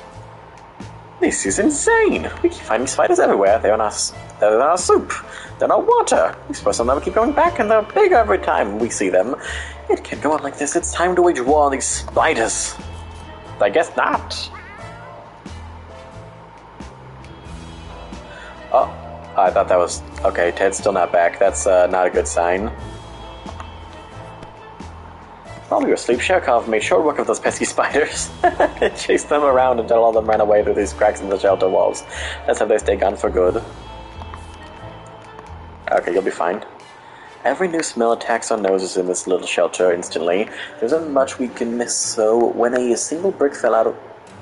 This is insane! We keep finding spiders everywhere. They're in our soup. They're in our water. We're supposed to never keep going back, and they're bigger every time we see them. It can't go on like this. It's time to wage war on these spiders. I guess not. Oh, I thought that was... Okay, Ted's still not back. That's not a good sign. While we were asleep, Sherkov made short work of those pesky spiders. Chased them around until all of them ran away through these cracks in the shelter walls. That's how they stay gone for good. Okay, you'll be fine. Every new smell attacks our noses in this little shelter instantly. There isn't much we can miss, so when a single brick fell out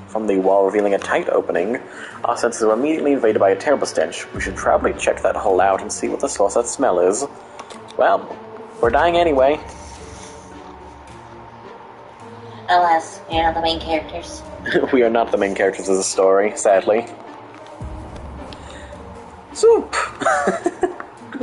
from the wall revealing a tight opening, our senses were immediately invaded by a terrible stench. We should probably check that hole out and see what the source of that smell is. Well, we're dying anyway. Alas, you're not the main characters. We are not the main characters of the story, sadly. Soup!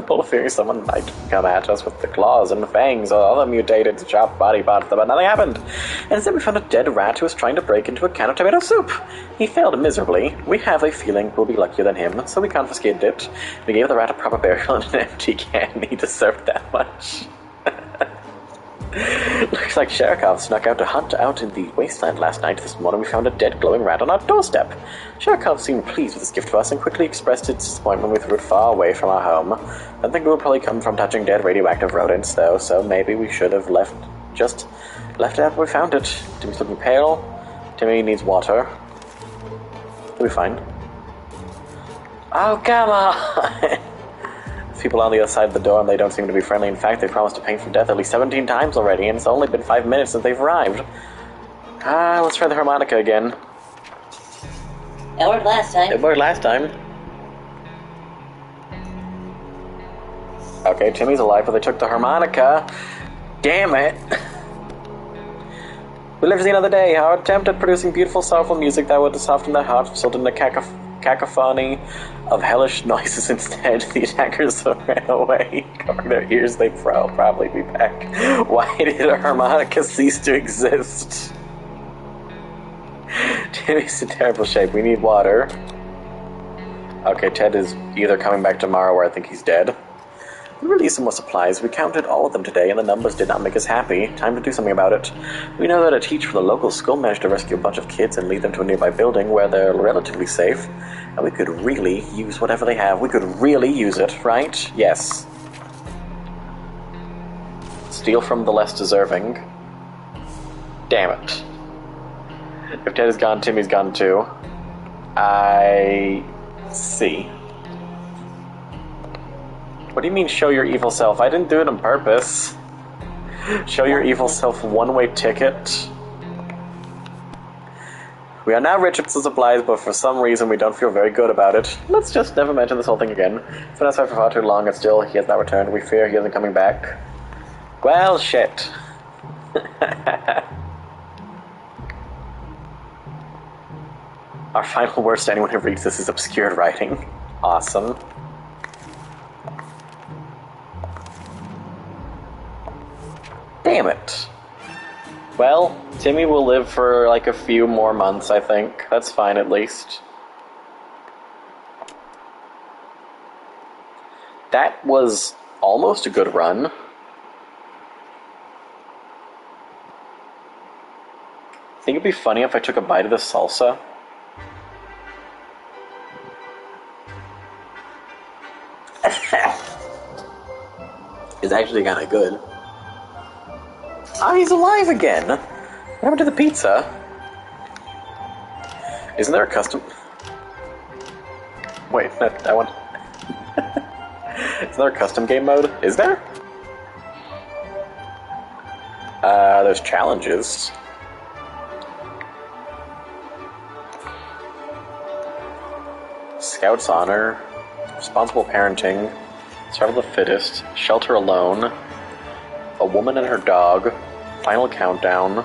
Full of fear someone might come at us with the claws and fangs or other mutated sharp body parts, but nothing happened. Instead we found a dead rat who was trying to break into a can of tomato soup. He failed miserably. We have a feeling we'll be luckier than him, so we confiscated it. We gave the rat a proper burial in an empty can. He deserved that much. Looks like Sherikov snuck out to hunt out in the wasteland last night. This morning we found a dead glowing rat on our doorstep. Sherikov seemed pleased with his gift to us and quickly expressed its disappointment when we threw it far away from our home. I think it would probably come from touching dead radioactive rodents, though, so maybe we should have left it after we found it. Timmy's looking pale. Timmy needs water. He'll be fine. Oh, come on! People on the other side of the door and they don't seem to be friendly. In fact, they promised to paint for death at least 17 times already, and it's only been 5 minutes since they've arrived. Let's try the harmonica again. It worked last time. It worked last time. Okay, Timmy's alive, but they took the harmonica. Damn it! We live to see another day. Our attempt at producing beautiful, sorrowful music that would soften the heart resulted in a cacophony of hellish noises instead. The attackers ran away. Covering their ears, they probably be back. Why did a harmonica cease to exist? Timmy's in terrible shape. We need water. Okay, Ted is either coming back tomorrow or I think he's dead. We released some more supplies. We counted all of them today, and the numbers did not make us happy. Time to do something about it. We know that a teacher from the local school managed to rescue a bunch of kids and lead them to a nearby building where they're relatively safe. And we could really use whatever they have. We could really use it, right? Yes. Steal from the less deserving. Damn it. If Ted is gone, Timmy's gone too. I see. What do you mean, show your evil self? I didn't do it on purpose. Show your evil self one-way ticket. We are now rich with supplies, but for some reason we don't feel very good about it. Let's just never mention this whole thing again. It's been outside for far too long, and still he has not returned. We fear he isn't coming back. Well, shit. Our final words to anyone who reads this is obscured writing. Awesome. Damn it. Well, Timmy will live for like a few more months, I think. That's fine, at least. That was almost a good run. I think it'd be funny if I took a bite of the salsa. It's actually kind of good. Oh, he's alive again! What happened to the pizza? Isn't there a custom... Wait, that one... Isn't there a custom game mode? Is there? There's challenges. Scout's Honor, Responsible Parenting, Survival of the Fittest, Shelter Alone, A Woman and Her Dog, Final Countdown,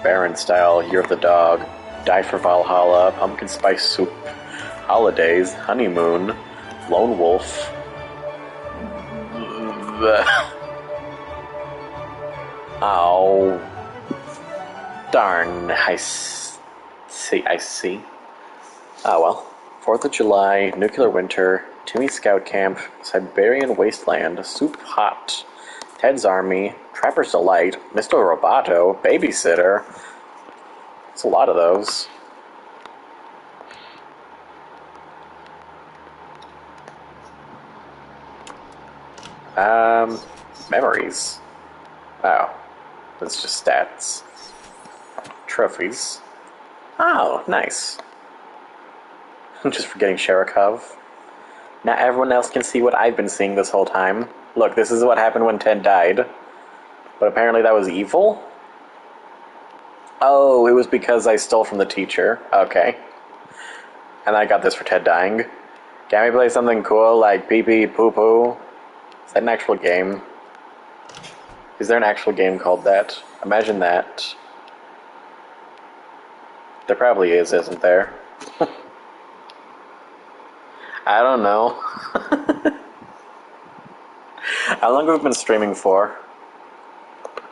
Baron Style, Year of the Dog, Die for Valhalla, Pumpkin Spice Soup, Holidays, Honeymoon, Lone Wolf, oh, darn, I see. Oh well. 4th of July, Nuclear Winter, Timmy Scout Camp, Siberian Wasteland, Soup Hot, Ted's Army, Trapper's Delight, Mr. Roboto, Babysitter. It's a lot of those. Memories. Oh. That's just stats. Trophies. Oh, nice. I'm just forgetting Sherikov. Now everyone else can see what I've been seeing this whole time. Look, this is what happened when Ted died. But apparently that was evil? Oh, it was because I stole from the teacher. Okay. And I got this for Ted dying. Can we play something cool like Pee Pee Poo Poo? Is that an actual game? Is there an actual game called that? Imagine that. There probably is, isn't there? I don't know. How long have we been streaming for?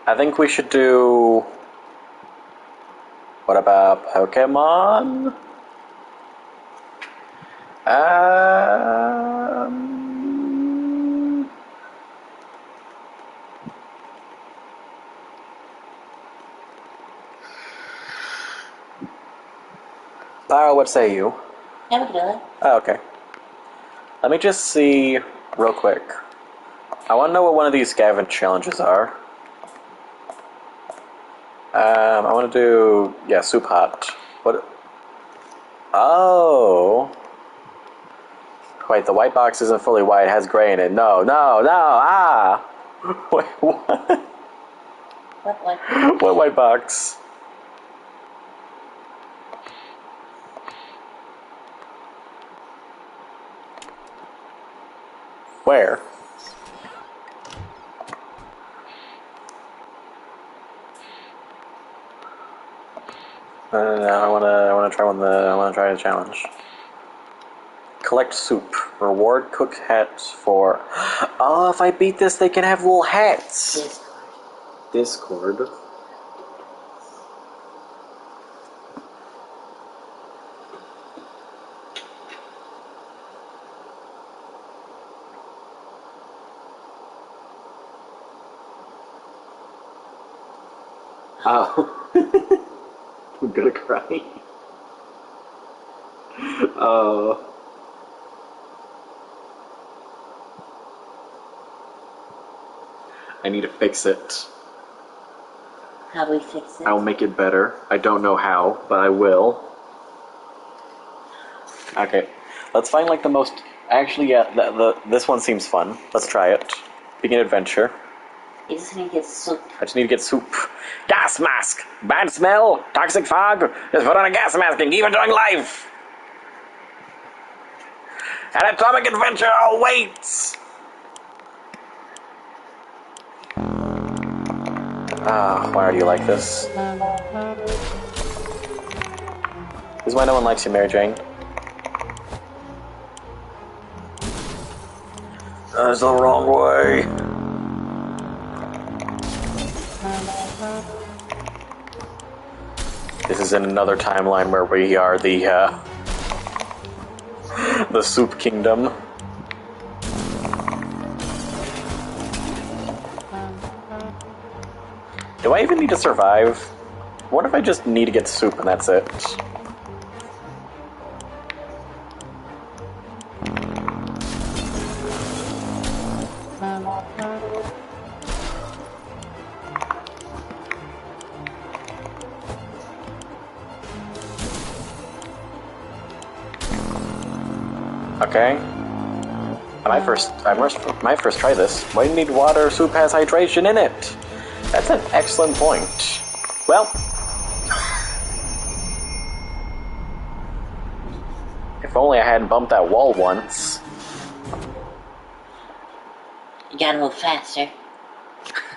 I think we should do... What about Pokemon? Pyro, what say you? Yeah, we can do it. Oh, okay. Let me just see real quick. I want to know what one of these scavenge challenges are. I want to do... yeah, soup hot. What... oh... wait, the white box isn't fully white, it has gray in it. No, ah! Wait, what? What? What white box? Where? No, I wanna try the challenge. Collect soup. Reward cooked hats for... oh, if I beat this, they can have little hats! Discord. Oh. I'm gonna cry. Oh. I need to fix it. How do we fix it? I'll make it better. I don't know how, but I will. Okay. Let's find like the most... actually, yeah, this one seems fun. Let's try it. Begin adventure. You just need to get soup. I just need to get soup. Gas mask! Bad smell! Toxic fog! Just put on a gas mask and keep enjoying life! An atomic adventure awaits! Ah, why are you like this? This is why no one likes you, Mary Jane. That's the wrong way. This is in another timeline where we are the Soup Kingdom. Do I even need to survive? What if I just need to get soup and that's it? Okay. My first try this. Why do you need water? Soup has hydration in it. That's an excellent point. Well, if only I hadn't bumped that wall once. You gotta move faster.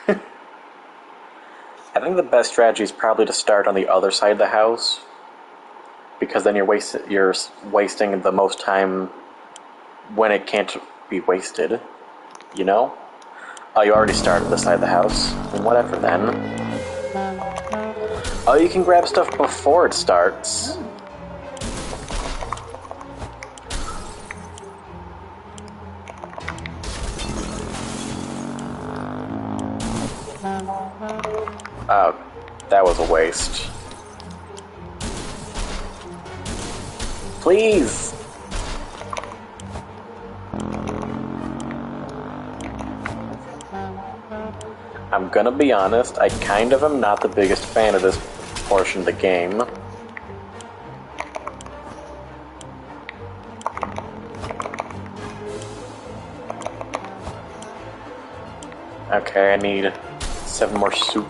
I think the best strategy is probably to start on the other side of the house, because then you're wasting the most time when it can't be wasted, you know? Oh, you already started this side of the house. Whatever then. Oh, you can grab stuff before it starts. Oh, that was a waste. Please! I'm gonna be honest, I kind of am not the biggest fan of this portion of the game. Okay, I need 7 more soup.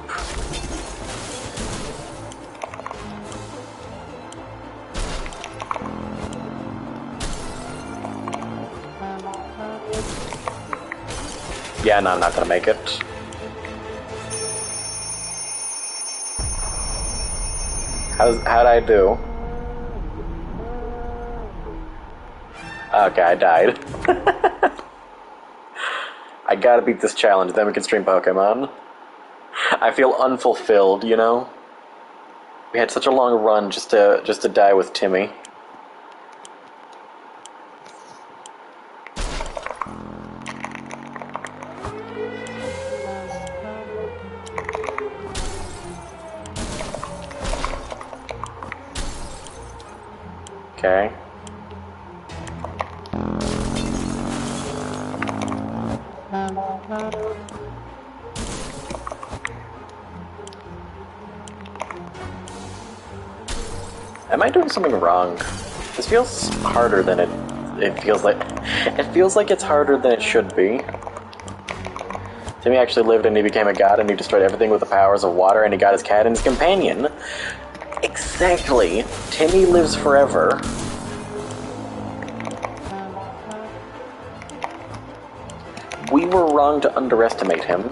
Yeah, no, I'm not gonna make it. How'd I do? Okay, I died. I gotta beat this challenge, then we can stream Pokemon. I feel unfulfilled, you know? We had such a long run just to die with Timmy. Okay. Am I doing something wrong? This feels harder than it feels like. It feels like it's harder than it should be. Timmy actually lived and he became a god and he destroyed everything with the powers of water and he got his cat and his companion. Exactly. Timmy lives forever. We were wrong to underestimate him.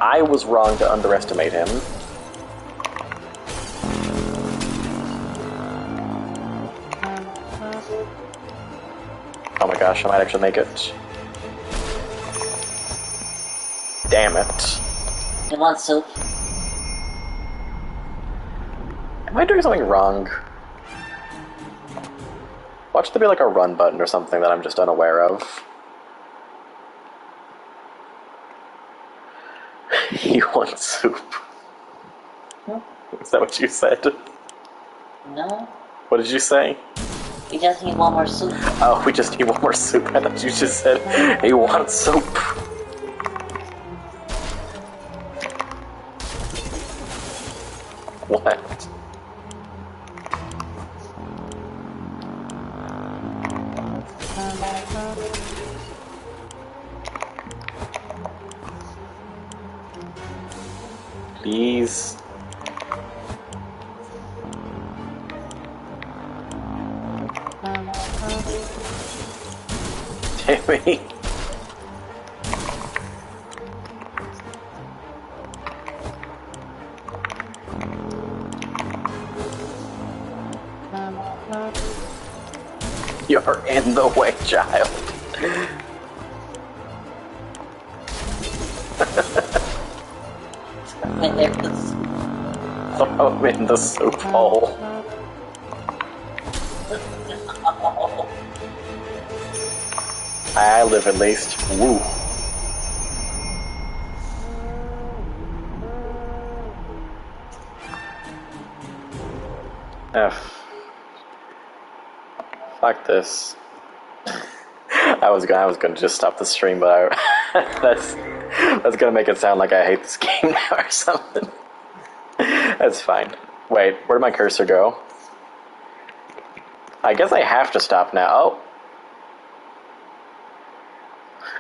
I was wrong to underestimate him. Oh my gosh, I might actually make it. Damn it. You want soup? Am I doing something wrong? Watch there be like a run button or something that I'm just unaware of. You want soup? Hmm? Is that what you said? No. What did you say? You just need one more soup. Oh, we just need one more soup. I thought you just said, hey, you want soup? What? Please. Timmy. You're in the way, child. Throw him in the soup hole. I live at least. Woo. F. Fuck this. I was gonna just stop the stream, but that's gonna make it sound like I hate this game now or something. That's fine. Wait, where'd my cursor go? I guess I have to stop now. Oh.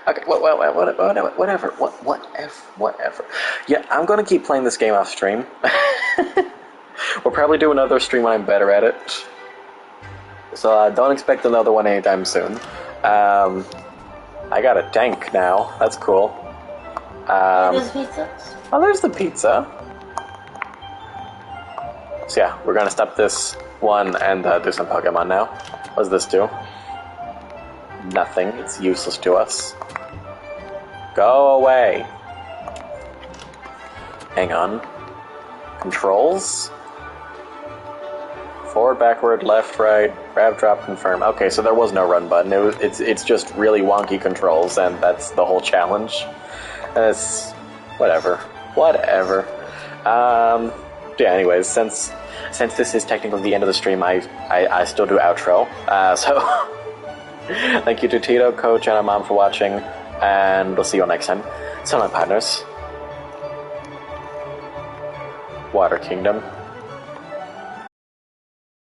Okay, whatever. Whatever. Yeah, I'm gonna keep playing this game off stream. We'll probably do another stream when I'm better at it. So don't expect another one anytime soon. I got a tank now. That's cool. There's pizza. Oh, there's the pizza. So yeah, we're gonna stop this one and do some Pokemon now. What does this do? Nothing. It's useless to us. Go away. Hang on. Controls? Forward, backward, left, right, grab, drop, confirm. Okay, so there was no run button. It's just really wonky controls, and that's the whole challenge. And it's whatever. Yeah. Anyways, since this is technically the end of the stream, I still do outro. So thank you to Tito, Coach, and Mom for watching, and we'll see you all next time. So my partners, Water Kingdom.